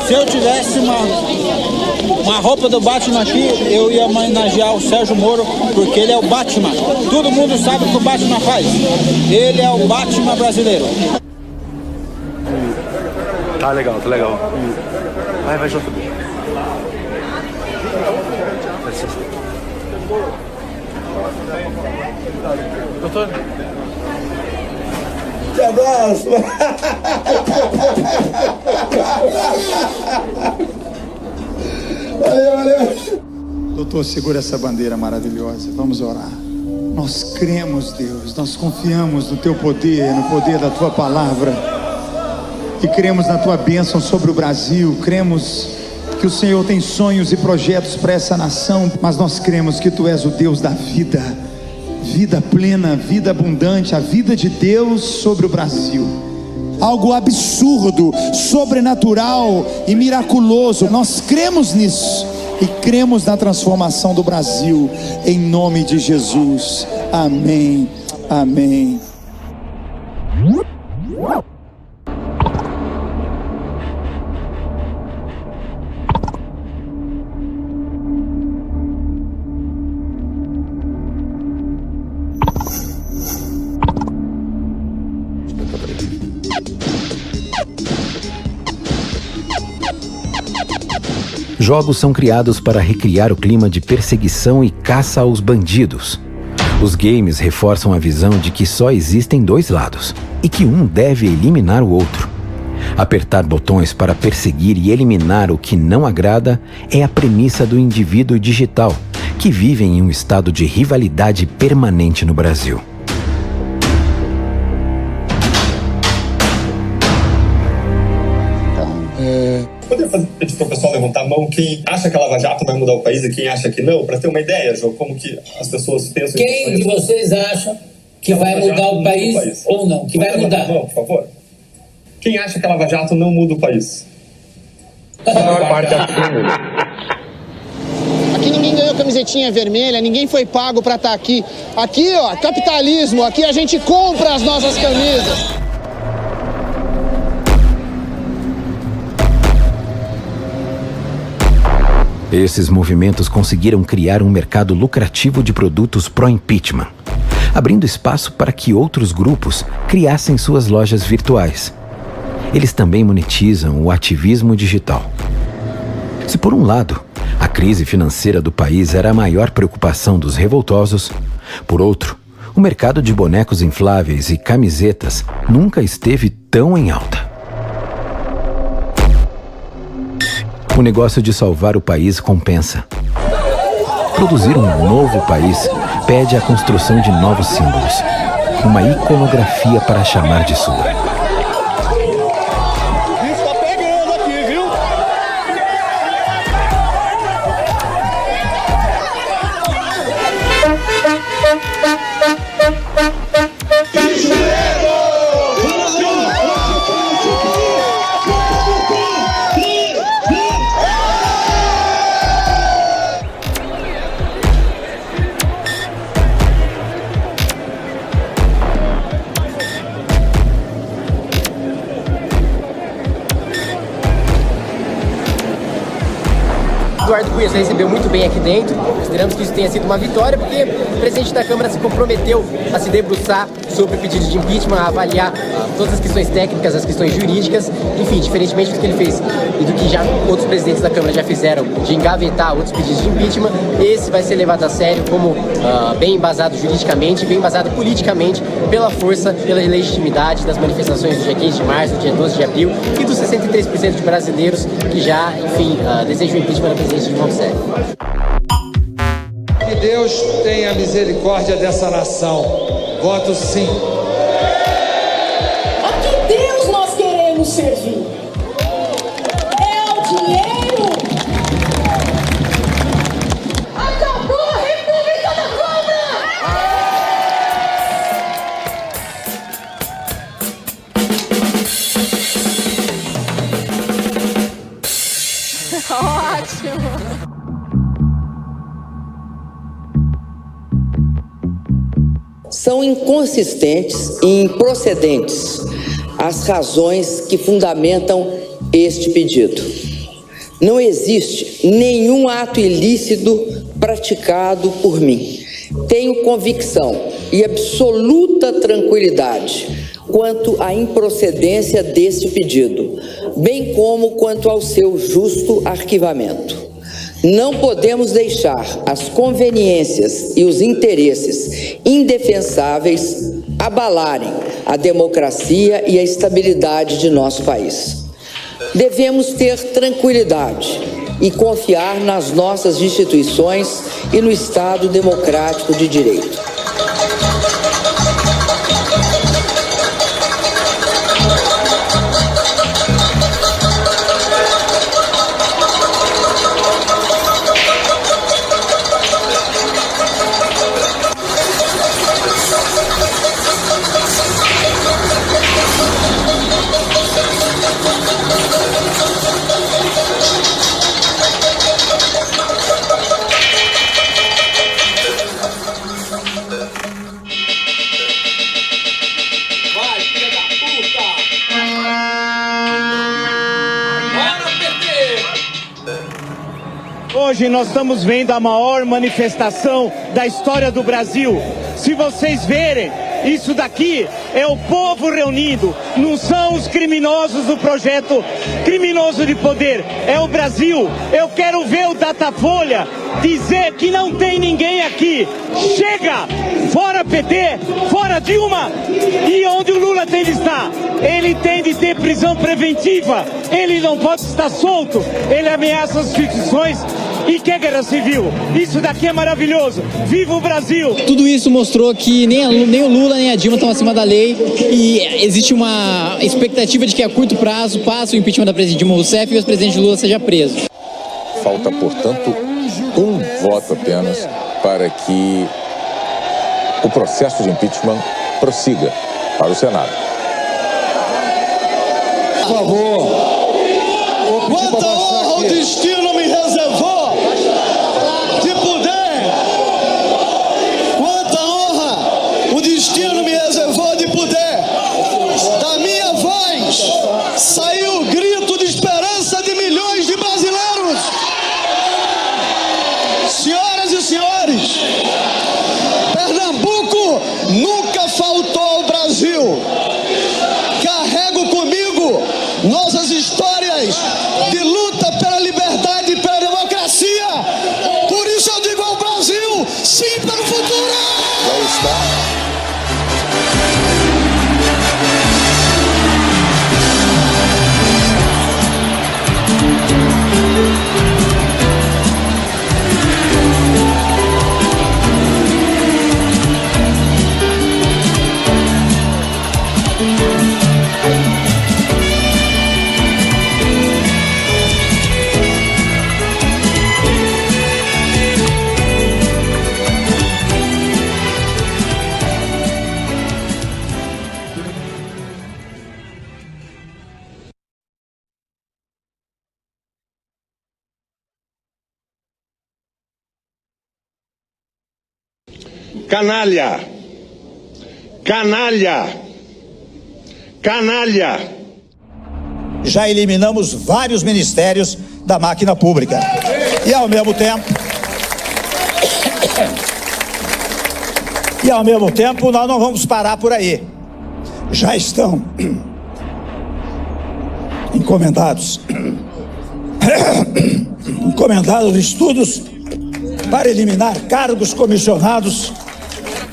Se eu tivesse uma roupa do Batman aqui, eu ia homenagear o Sérgio Moro, porque ele é o Batman. Todo mundo sabe o que o Batman faz. Ele é o Batman brasileiro. Tá legal, tá legal. Vai junto. Doutor. Te abraço. Valeu. Doutor, segura essa bandeira maravilhosa. Vamos orar. Nós cremos, Deus, nós confiamos no Teu poder, no poder da Tua palavra. E cremos na Tua bênção sobre o Brasil. Cremos que o Senhor tem sonhos e projetos para essa nação. Mas nós cremos que Tu és o Deus da vida. Vida plena, vida abundante, a vida de Deus sobre o Brasil. Algo absurdo, sobrenatural e miraculoso. Nós cremos nisso e cremos na transformação do Brasil, em nome de Jesus. Amém, amém. Jogos são criados para recriar o clima de perseguição e caça aos bandidos. Os games reforçam a visão de que só existem dois lados e que um deve eliminar o outro. Apertar botões para perseguir e eliminar o que não agrada é a premissa do indivíduo digital, que vive em um estado de rivalidade permanente no Brasil. Poderia pedir para o pessoal levantar a mão quem acha que a Lava Jato vai mudar o país e quem acha que não, para ter uma ideia, João, como que as pessoas pensam... Quem de vocês acha que vai mudar o país ou não? Que vai mudar? Não, por favor. Quem acha que a Lava Jato não muda o país? A maior parte Aqui ninguém ganhou camisetinha vermelha, ninguém foi pago para estar aqui. Aqui, ó, capitalismo, aqui a gente compra as nossas camisas. Esses movimentos conseguiram criar um mercado lucrativo de produtos pró-impeachment, abrindo espaço para que outros grupos criassem suas lojas virtuais. Eles também monetizam o ativismo digital. Se por um lado, a crise financeira do país era a maior preocupação dos revoltosos, por outro, o mercado de bonecos infláveis e camisetas nunca esteve tão em alta. O negócio de salvar o país compensa. Produzir um novo país pede a construção de novos símbolos, uma iconografia para chamar de sua. Está pegando aqui, viu? Eduardo Cunha recebeu muito bem aqui dentro. Consideramos que isso tenha sido uma vitória, porque o presidente da Câmara se comprometeu a se debruçar sobre o pedido de impeachment, a avaliar todas as questões técnicas, as questões jurídicas, enfim, diferentemente do que ele fez e do que já outros presidentes da Câmara já fizeram, de engavetar outros pedidos de impeachment, esse vai ser levado a sério como bem embasado juridicamente, bem embasado politicamente, pela força, pela legitimidade das manifestações do dia 15 de março, do dia 12 de abril e dos 63% de brasileiros que já, enfim, desejam o impeachment da presidente Dilma Rousseff. Que Deus tenha misericórdia dessa nação. Voto sim. A que Deus nós queremos servir? É ao dinheiro? São inconsistentes e improcedentes as razões que fundamentam este pedido. Não existe nenhum ato ilícito praticado por mim. Tenho convicção e absoluta tranquilidade quanto à improcedência deste pedido, bem como quanto ao seu justo arquivamento. Não podemos deixar as conveniências e os interesses indefensáveis abalarem a democracia e a estabilidade de nosso país. Devemos ter tranquilidade e confiar nas nossas instituições e no Estado democrático de direito. Hoje nós estamos vendo a maior manifestação da história do Brasil. Se vocês verem, isso daqui é o povo reunido, não são os criminosos do projeto criminoso de poder, é o Brasil. Eu quero ver o Datafolha dizer que não tem ninguém aqui. Chega! Fora PT, fora Dilma! E onde o Lula tem de estar? Ele tem de ter prisão preventiva, ele não pode estar solto, ele ameaça as instituições e quer guerra civil. Isso daqui é maravilhoso. Viva o Brasil! Tudo isso mostrou que nem o Lula nem a Dilma estão acima da lei e existe uma expectativa de que a curto prazo passe o impeachment da presidente Dilma Rousseff e o ex-presidente Lula seja preso. Falta, portanto, um voto apenas para que o processo de impeachment prossiga para o Senado. Por favor. Quanta honra o destino me reservou de poder. Quanta honra o destino me reservou de poder. Da minha voz saiu o grito de esperança de milhões de brasileiros. Senhoras e senhores, Pernambuco nunca faltou ao Brasil. Carrego comigo nossas histórias de luta pela liberdade e pela democracia. Por isso eu digo ao Brasil, sim para o futuro. Já está. Canalha! Canalha! Canalha! Já eliminamos vários ministérios da máquina pública. E ao mesmo tempo, nós não vamos parar por aí. Já estão encomendados estudos para eliminar cargos comissionados.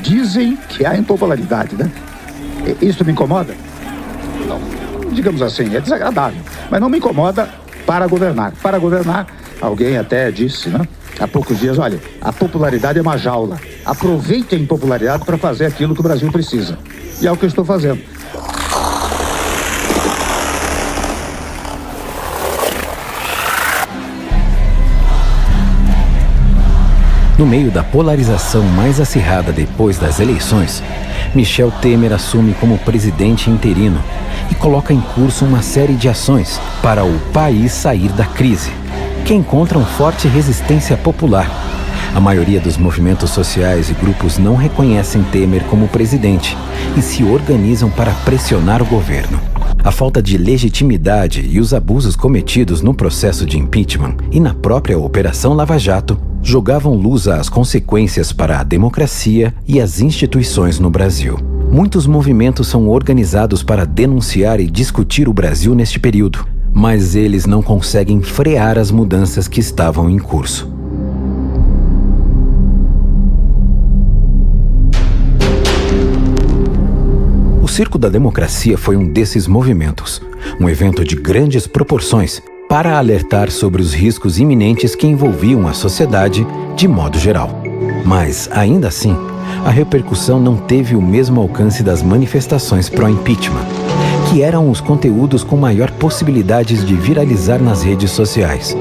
Dizem que há impopularidade, né? Isso me incomoda? Não, digamos assim, é desagradável, mas não me incomoda para governar. Para governar, alguém até disse, né? Há poucos dias, olha, a popularidade é uma jaula. Aproveite a impopularidade para fazer aquilo que o Brasil precisa. E é o que eu estou fazendo. No meio da polarização mais acirrada depois das eleições, Michel Temer assume como presidente interino e coloca em curso uma série de ações para o país sair da crise, que encontram forte resistência popular. A maioria dos movimentos sociais e grupos não reconhecem Temer como presidente e se organizam para pressionar o governo. A falta de legitimidade e os abusos cometidos no processo de impeachment e na própria Operação Lava Jato jogavam luz às consequências para a democracia e as instituições no Brasil. Muitos movimentos são organizados para denunciar e discutir o Brasil neste período, mas eles não conseguem frear as mudanças que estavam em curso. O Circo da Democracia foi um desses movimentos, um evento de grandes proporções para alertar sobre os riscos iminentes que envolviam a sociedade de modo geral. Mas, ainda assim, a repercussão não teve o mesmo alcance das manifestações pró-impeachment, que eram os conteúdos com maior possibilidades de viralizar nas redes sociais.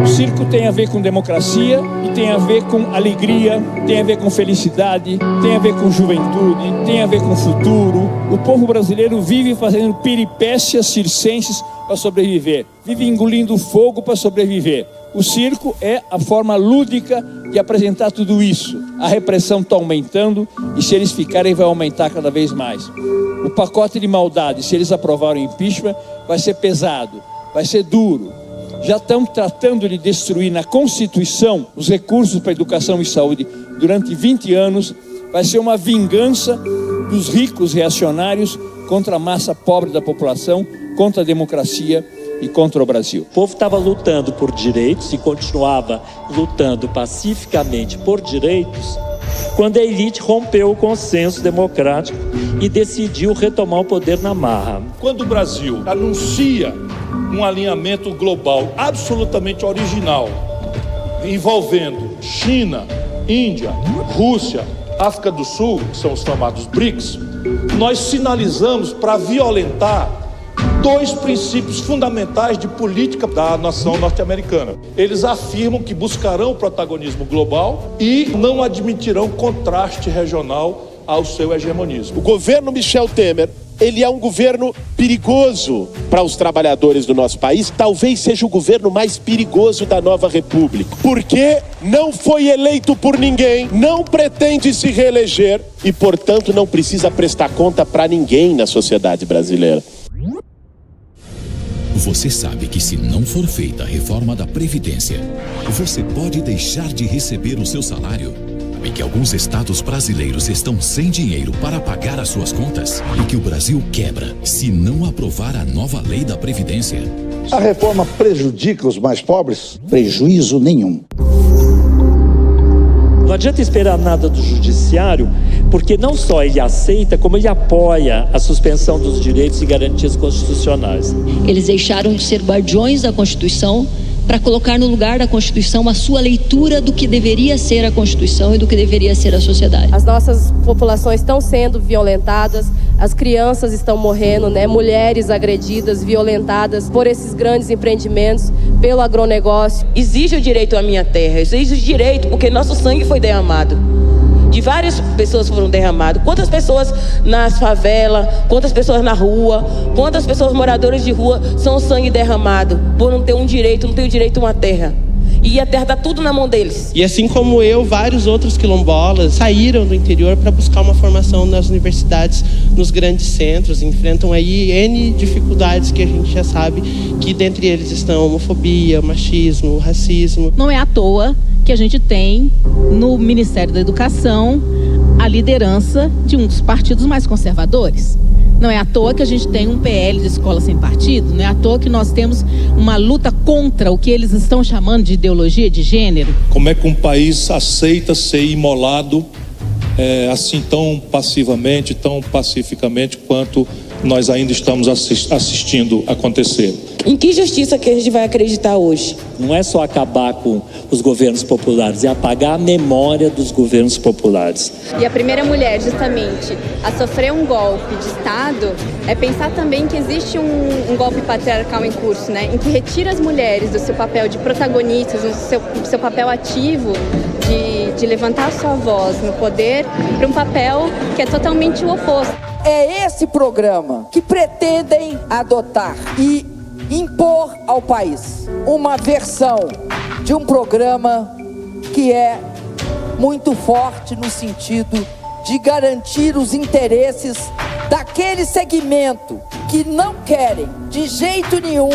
O circo tem a ver com democracia e tem a ver com alegria, tem a ver com felicidade, tem a ver com juventude, tem a ver com futuro. O povo brasileiro vive fazendo peripécias circenses para sobreviver, vive engolindo fogo para sobreviver. O circo é a forma lúdica de apresentar tudo isso. A repressão está aumentando e se eles ficarem vai aumentar cada vez mais. O pacote de maldade, se eles aprovarem o impeachment, vai ser pesado, vai ser duro. Já estão tratando de destruir na Constituição os recursos para educação e saúde durante 20 anos. Vai ser uma vingança dos ricos reacionários contra a massa pobre da população, contra a democracia e contra o Brasil. O povo estava lutando por direitos e continuava lutando pacificamente por direitos quando a elite rompeu o consenso democrático e decidiu retomar o poder na marra. Quando o Brasil anuncia um alinhamento global absolutamente original, envolvendo China, Índia, Rússia, África do Sul, que são os chamados BRICS, nós sinalizamos para violentar dois princípios fundamentais de política da nação norte-americana. Eles afirmam que buscarão o protagonismo global e não admitirão contraste regional ao seu hegemonismo. O governo Michel Temer, ele é um governo perigoso para os trabalhadores do nosso país. Talvez seja o governo mais perigoso da nova república, porque não foi eleito por ninguém, não pretende se reeleger e, portanto, não precisa prestar conta para ninguém na sociedade brasileira. Você sabe que se não for feita a reforma da Previdência, você pode deixar de receber o seu salário? E que alguns estados brasileiros estão sem dinheiro para pagar as suas contas? E que o Brasil quebra se não aprovar a nova lei da Previdência? A reforma prejudica os mais pobres? Prejuízo nenhum. Não adianta esperar nada do judiciário, porque não só ele aceita, como ele apoia a suspensão dos direitos e garantias constitucionais. Eles deixaram de ser guardiões da Constituição para colocar no lugar da Constituição a sua leitura do que deveria ser a Constituição e do que deveria ser a sociedade. As nossas populações estão sendo violentadas, as crianças estão morrendo, né? Mulheres agredidas, violentadas por esses grandes empreendimentos, pelo agronegócio. Exige o direito à minha terra, exige o direito porque nosso sangue foi derramado. De várias pessoas foram derramadas. Quantas pessoas nas favelas, quantas pessoas na rua, quantas pessoas moradoras de rua são sangue derramado por não ter um direito, não ter o direito a uma terra. E a terra está tudo na mão deles. E assim como eu, vários outros quilombolas saíram do interior para buscar uma formação nas universidades, nos grandes centros, enfrentam aí N dificuldades que a gente já sabe que dentre eles estão a homofobia, o machismo, o racismo. Não é à toa que a gente tem no Ministério da Educação a liderança de um dos partidos mais conservadores. Não é à toa que a gente tem um PL de escola sem partido, não é à toa que nós temos uma luta contra o que eles estão chamando de ideologia de gênero. Como é que um país aceita ser imolado assim tão passivamente, tão pacificamente quanto nós ainda estamos assistindo acontecer? Em que justiça que a gente vai acreditar hoje? Não é só acabar com os governos populares, é apagar a memória dos governos populares. E a primeira mulher, justamente, a sofrer um golpe de Estado, é pensar também que existe um golpe patriarcal em curso, né? Em que retira as mulheres do seu papel de protagonistas, do seu papel ativo de levantar a sua voz no poder, para um papel que é totalmente o oposto. É esse programa que pretendem adotar e impor ao país uma versão de um programa que é muito forte no sentido de garantir os interesses daquele segmento que não querem de jeito nenhum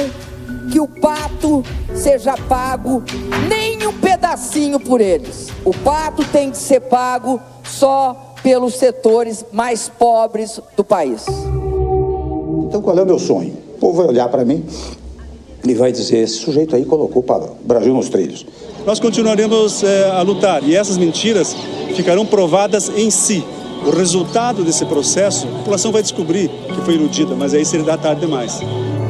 que o pato seja pago nem um pedacinho por eles. O pato tem que ser pago só pelos setores mais pobres do país. Então qual é o meu sonho? O povo vai olhar para mim e vai dizer, esse sujeito aí colocou o Brasil nos trilhos. Nós continuaremos a lutar e essas mentiras ficarão provadas em si. O resultado desse processo, a população vai descobrir que foi iludida, mas aí seria tarde demais.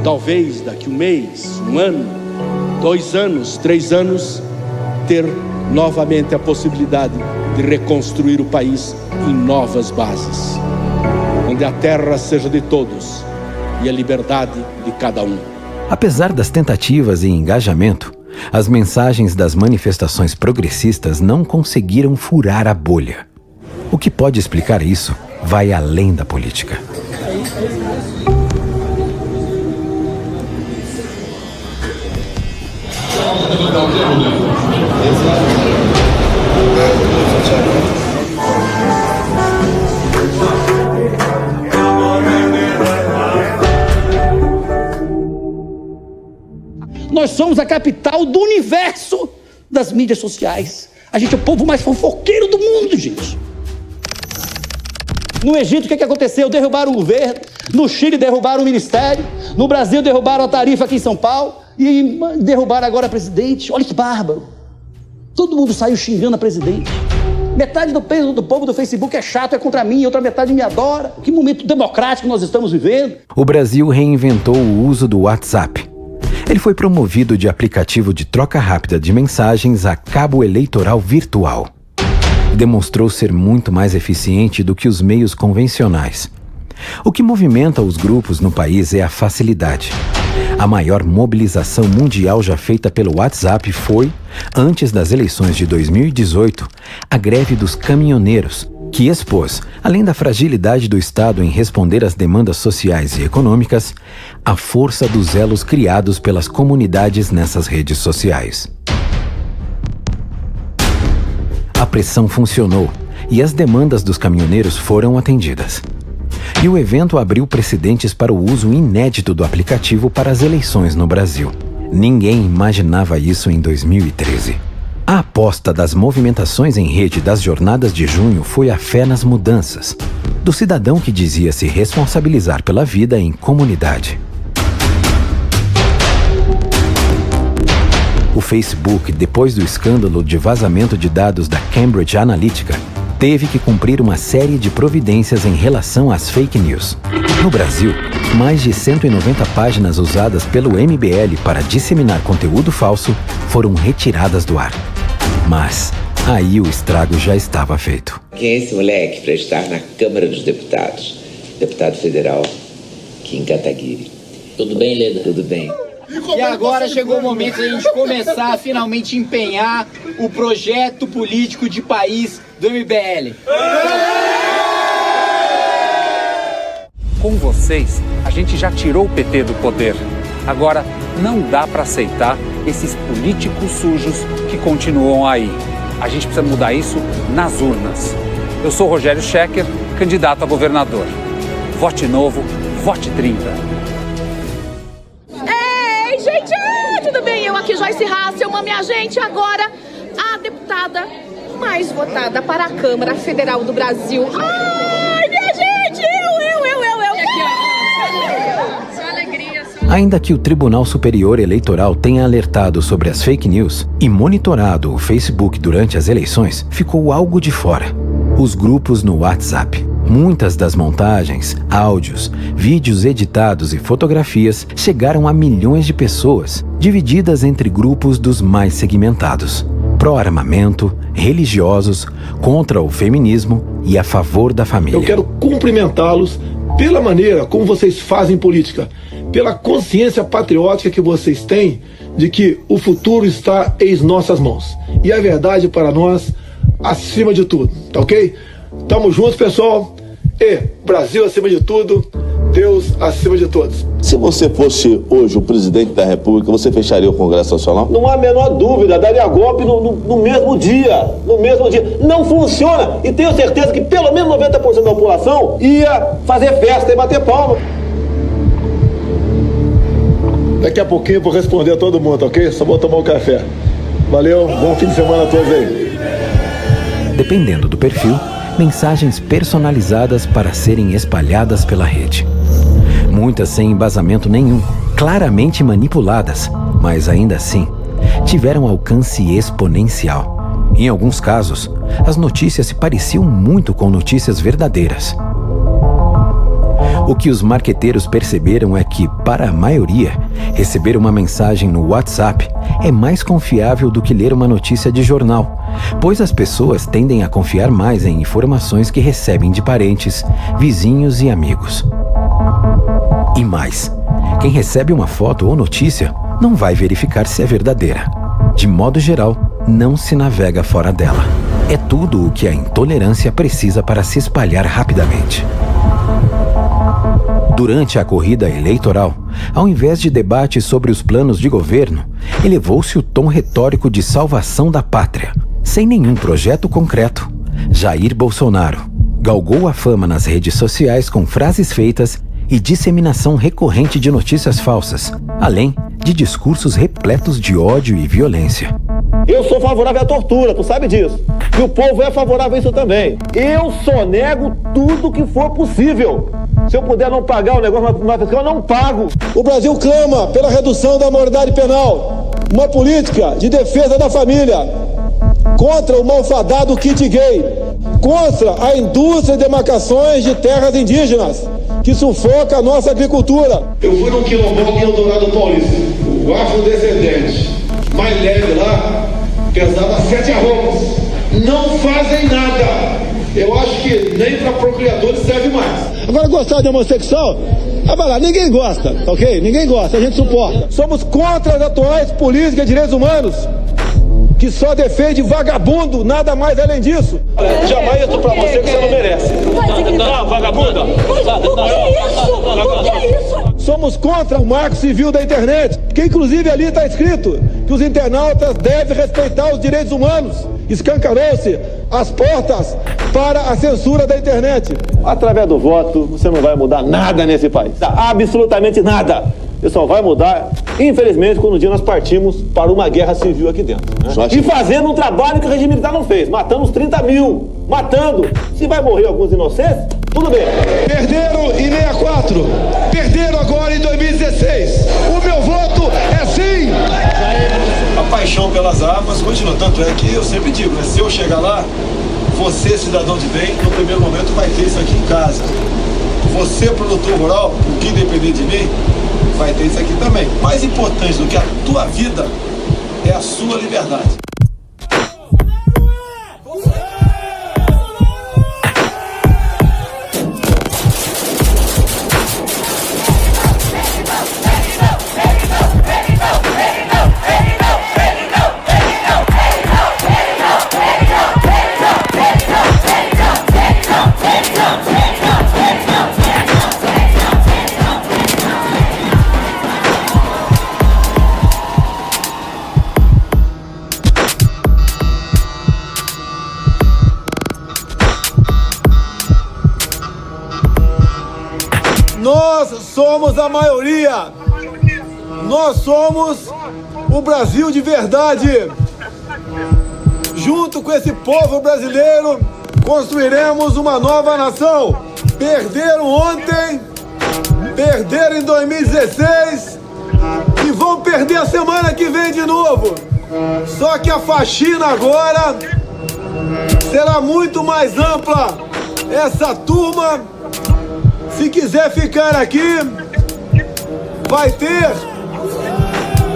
Talvez daqui um mês, um ano, 2 anos, 3 anos, ter novamente a possibilidade de reconstruir o país em novas bases, onde a terra seja de todos e a liberdade de cada um. Apesar das tentativas e engajamento, as mensagens das manifestações progressistas não conseguiram furar a bolha. O que pode explicar isso vai além da política. Nós somos a capital do universo das mídias sociais. A gente é o povo mais fofoqueiro do mundo, gente. No Egito, o que aconteceu? Derrubaram o governo. No Chile, derrubaram o ministério. No Brasil, derrubaram a tarifa aqui em São Paulo. E derrubaram agora a presidente. Olha que bárbaro. Todo mundo saiu xingando a presidente. Metade do povo do Facebook é chato, é contra mim, outra metade me adora. Que momento democrático nós estamos vivendo. O Brasil reinventou o uso do WhatsApp. Ele foi promovido de aplicativo de troca rápida de mensagens a cabo eleitoral virtual. Demonstrou ser muito mais eficiente do que os meios convencionais. O que movimenta os grupos no país é a facilidade. A maior mobilização mundial já feita pelo WhatsApp foi, antes das eleições de 2018, a greve dos caminhoneiros, que expôs, além da fragilidade do Estado em responder às demandas sociais e econômicas, a força dos elos criados pelas comunidades nessas redes sociais. A pressão funcionou e as demandas dos caminhoneiros foram atendidas. E o evento abriu precedentes para o uso inédito do aplicativo para as eleições no Brasil. Ninguém imaginava isso em 2013. A aposta das movimentações em rede das jornadas de junho foi a fé nas mudanças, do cidadão que dizia se responsabilizar pela vida em comunidade. O Facebook, depois do escândalo de vazamento de dados da Cambridge Analytica, teve que cumprir uma série de providências em relação às fake news. No Brasil, mais de 190 páginas usadas pelo MBL para disseminar conteúdo falso foram retiradas do ar. Mas aí o estrago já estava feito. Quem é esse moleque para estar na Câmara dos Deputados? Deputado federal Kim Kataguiri. Tudo bem, Leda? Tudo bem. E agora chegou o momento de a gente começar a finalmente empenhar o projeto político de país do MBL. Com vocês, a gente já tirou o PT do poder. Agora, não dá para aceitar esses políticos sujos que continuam aí. A gente precisa mudar isso nas urnas. Eu sou Rogério Schecker, candidato a governador. Vote Novo, vote 30. Ei, gente, tudo bem? Eu aqui, Joyce Hasselmann, minha gente, agora a deputada mais votada para a Câmara Federal do Brasil. Ai, minha gente, eu. Só alegria, só... Ainda que o Tribunal Superior Eleitoral tenha alertado sobre as fake news e monitorado o Facebook durante as eleições, ficou algo de fora: os grupos no WhatsApp. Muitas das montagens, áudios, vídeos editados e fotografias chegaram a milhões de pessoas, divididas entre grupos dos mais segmentados: pró-armamento, religiosos, contra o feminismo e a favor da família. Eu quero cumprimentá-los pela maneira como vocês fazem política, pela consciência patriótica que vocês têm de que o futuro está em nossas mãos. E a verdade para nós, acima de tudo, tá ok? Tamo juntos, pessoal. E Brasil acima de tudo. Deus acima de todos. Se você fosse hoje o presidente da República, você fecharia o Congresso Nacional? Não há a menor dúvida, daria golpe no mesmo dia. No mesmo dia. Não funciona. E tenho certeza que pelo menos 90% da população ia fazer festa e bater palma. Daqui a pouquinho eu vou responder a todo mundo, ok? Só vou tomar um café. Valeu, bom fim de semana a todos aí. Dependendo do perfil, mensagens personalizadas para serem espalhadas pela rede. Muitas sem embasamento nenhum, claramente manipuladas, mas ainda assim, tiveram alcance exponencial. Em alguns casos, as notícias se pareciam muito com notícias verdadeiras. O que os marqueteiros perceberam é que, para a maioria, receber uma mensagem no WhatsApp é mais confiável do que ler uma notícia de jornal, pois as pessoas tendem a confiar mais em informações que recebem de parentes, vizinhos e amigos. E mais, quem recebe uma foto ou notícia não vai verificar se é verdadeira. De modo geral, não se navega fora dela. É tudo o que a intolerância precisa para se espalhar rapidamente. Durante a corrida eleitoral, ao invés de debate sobre os planos de governo, elevou-se o tom retórico de salvação da pátria. Sem nenhum projeto concreto, Jair Bolsonaro galgou a fama nas redes sociais com frases feitas e disseminação recorrente de notícias falsas, além de discursos repletos de ódio e violência. Eu sou favorável à tortura, tu sabe disso. E o povo é favorável a isso também. Eu só nego tudo que for possível. Se eu puder não pagar o negócio mais fiscal, eu não pago. O Brasil clama pela redução da maioridade penal, uma política de defesa da família, contra o malfadado kit gay, contra a indústria de demarcações de terras indígenas, que sufoca a nossa agricultura. Eu fui num quilombola em Eldorado Paulista, o afrodescendente mais leve lá, pesava 7 arrobas. Não fazem nada. Eu acho que nem para procriadores serve mais. Agora, gostar de homossexual, vai lá, ninguém gosta, ok? Ninguém gosta, a gente suporta. Somos contra as atuais políticas de direitos humanos, que só defende vagabundo, nada mais além disso. Jamais eu tô pra você que você não merece. Não, vagabunda. O que é isso? Somos contra o marco civil da internet, que inclusive ali está escrito que os internautas devem respeitar os direitos humanos. Escancarou-se as portas para a censura da internet. Através do voto, você não vai mudar nada nesse país. Absolutamente nada. Você só vai mudar, infelizmente, quando um dia nós partimos para uma guerra civil aqui dentro. Né? E fazendo um trabalho que o regime militar não fez, matando os 30 mil, matando. Se vai morrer alguns inocentes, tudo bem. Perderam em 64, perderam agora em 2016. O meu voto é sim! A paixão pelas armas continua, tanto é que eu sempre digo, né? Se eu chegar lá, você, cidadão de bem, no primeiro momento vai ter isso aqui em casa. Você, produtor rural, o que depender de mim, vai ter isso aqui também. Mais importante do que a tua vida é a sua liberdade. Nós somos a maioria. Nós somos o Brasil de verdade. Junto com esse povo brasileiro, construiremos uma nova nação. Perderam ontem, perderam em 2016 e vão perder a semana que vem de novo. Só que a faxina agora será muito mais ampla. Essa turma, se quiser ficar aqui, vai ter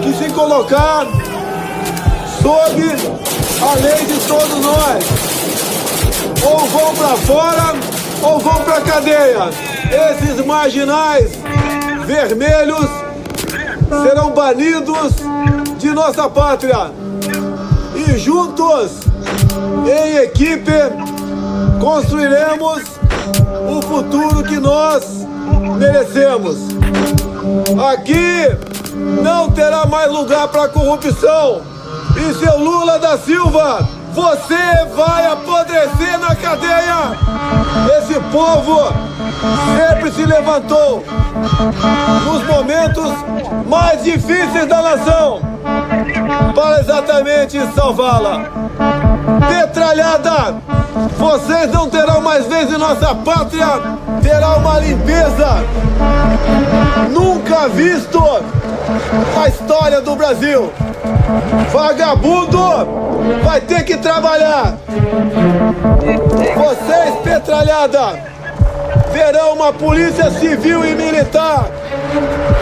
que se colocar sob a lei de todos nós. Ou vão para fora, ou vão para cadeia. Esses marginais vermelhos serão banidos de nossa pátria. E juntos, em equipe, construiremos o futuro que nós merecemos. Aqui não terá mais lugar para corrupção. E seu Lula da Silva, você vai apodrecer na cadeia. Esse povo sempre se levantou nos momentos mais difíceis da nação para exatamente salvá-la. Petralhada, vocês não terão mais vez em nossa pátria. Terá uma limpeza nunca visto na história do Brasil. Vagabundo vai ter que trabalhar. Vocês, petralhada, verão uma polícia civil e militar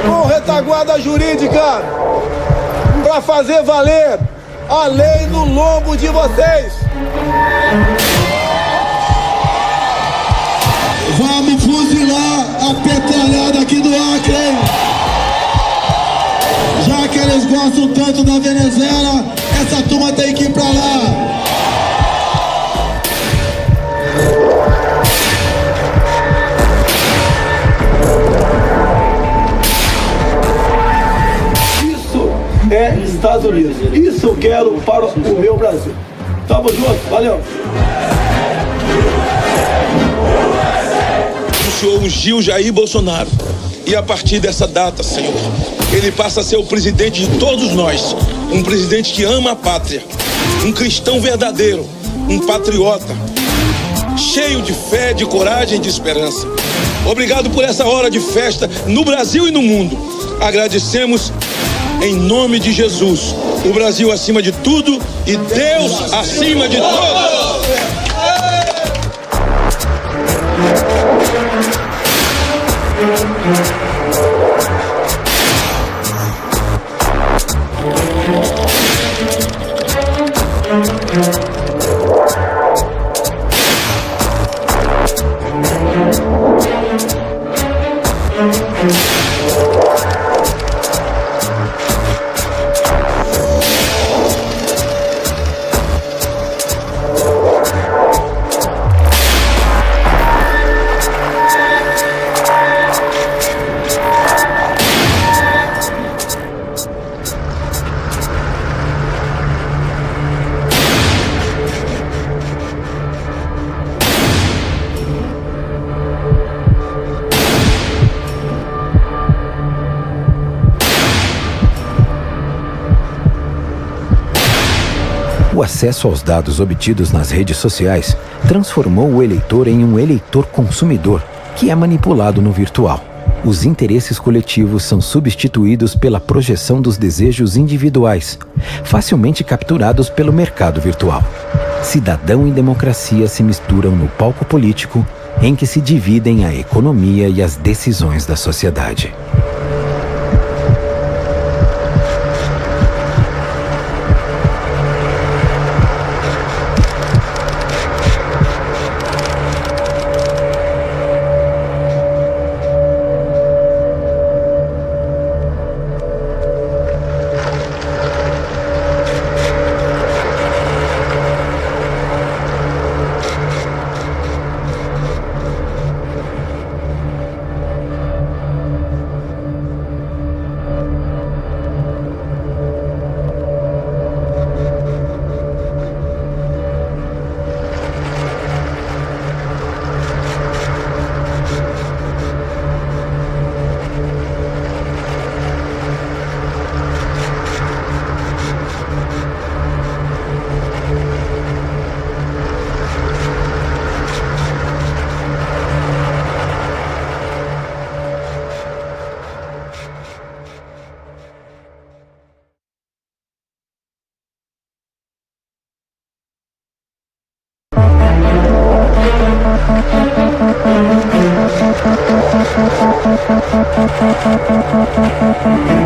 com retaguarda jurídica para fazer valer a lei no lombo de vocês. Vamos fuzilar a petralhada aqui do Acre. Já que eles gostam tanto da Venezuela, essa turma tem que ir pra lá. Isso é Estados Unidos. Isso eu quero para o meu Brasil. Tamo junto, valeu. O senhor ungiu Jair Bolsonaro. E a partir dessa data, Senhor, ele passa a ser o presidente de todos nós. Um presidente que ama a pátria. Um cristão verdadeiro. Um patriota. Cheio de fé, de coragem e de esperança. Obrigado por essa hora de festa no Brasil e no mundo. Agradecemos em nome de Jesus. O Brasil acima de tudo e Deus acima de todos. O acesso aos dados obtidos nas redes sociais transformou o eleitor em um eleitor consumidor, que é manipulado no virtual. Os interesses coletivos são substituídos pela projeção dos desejos individuais, facilmente capturados pelo mercado virtual. Cidadão e democracia se misturam no palco político, em que se dividem a economia e as decisões da sociedade. Thank you.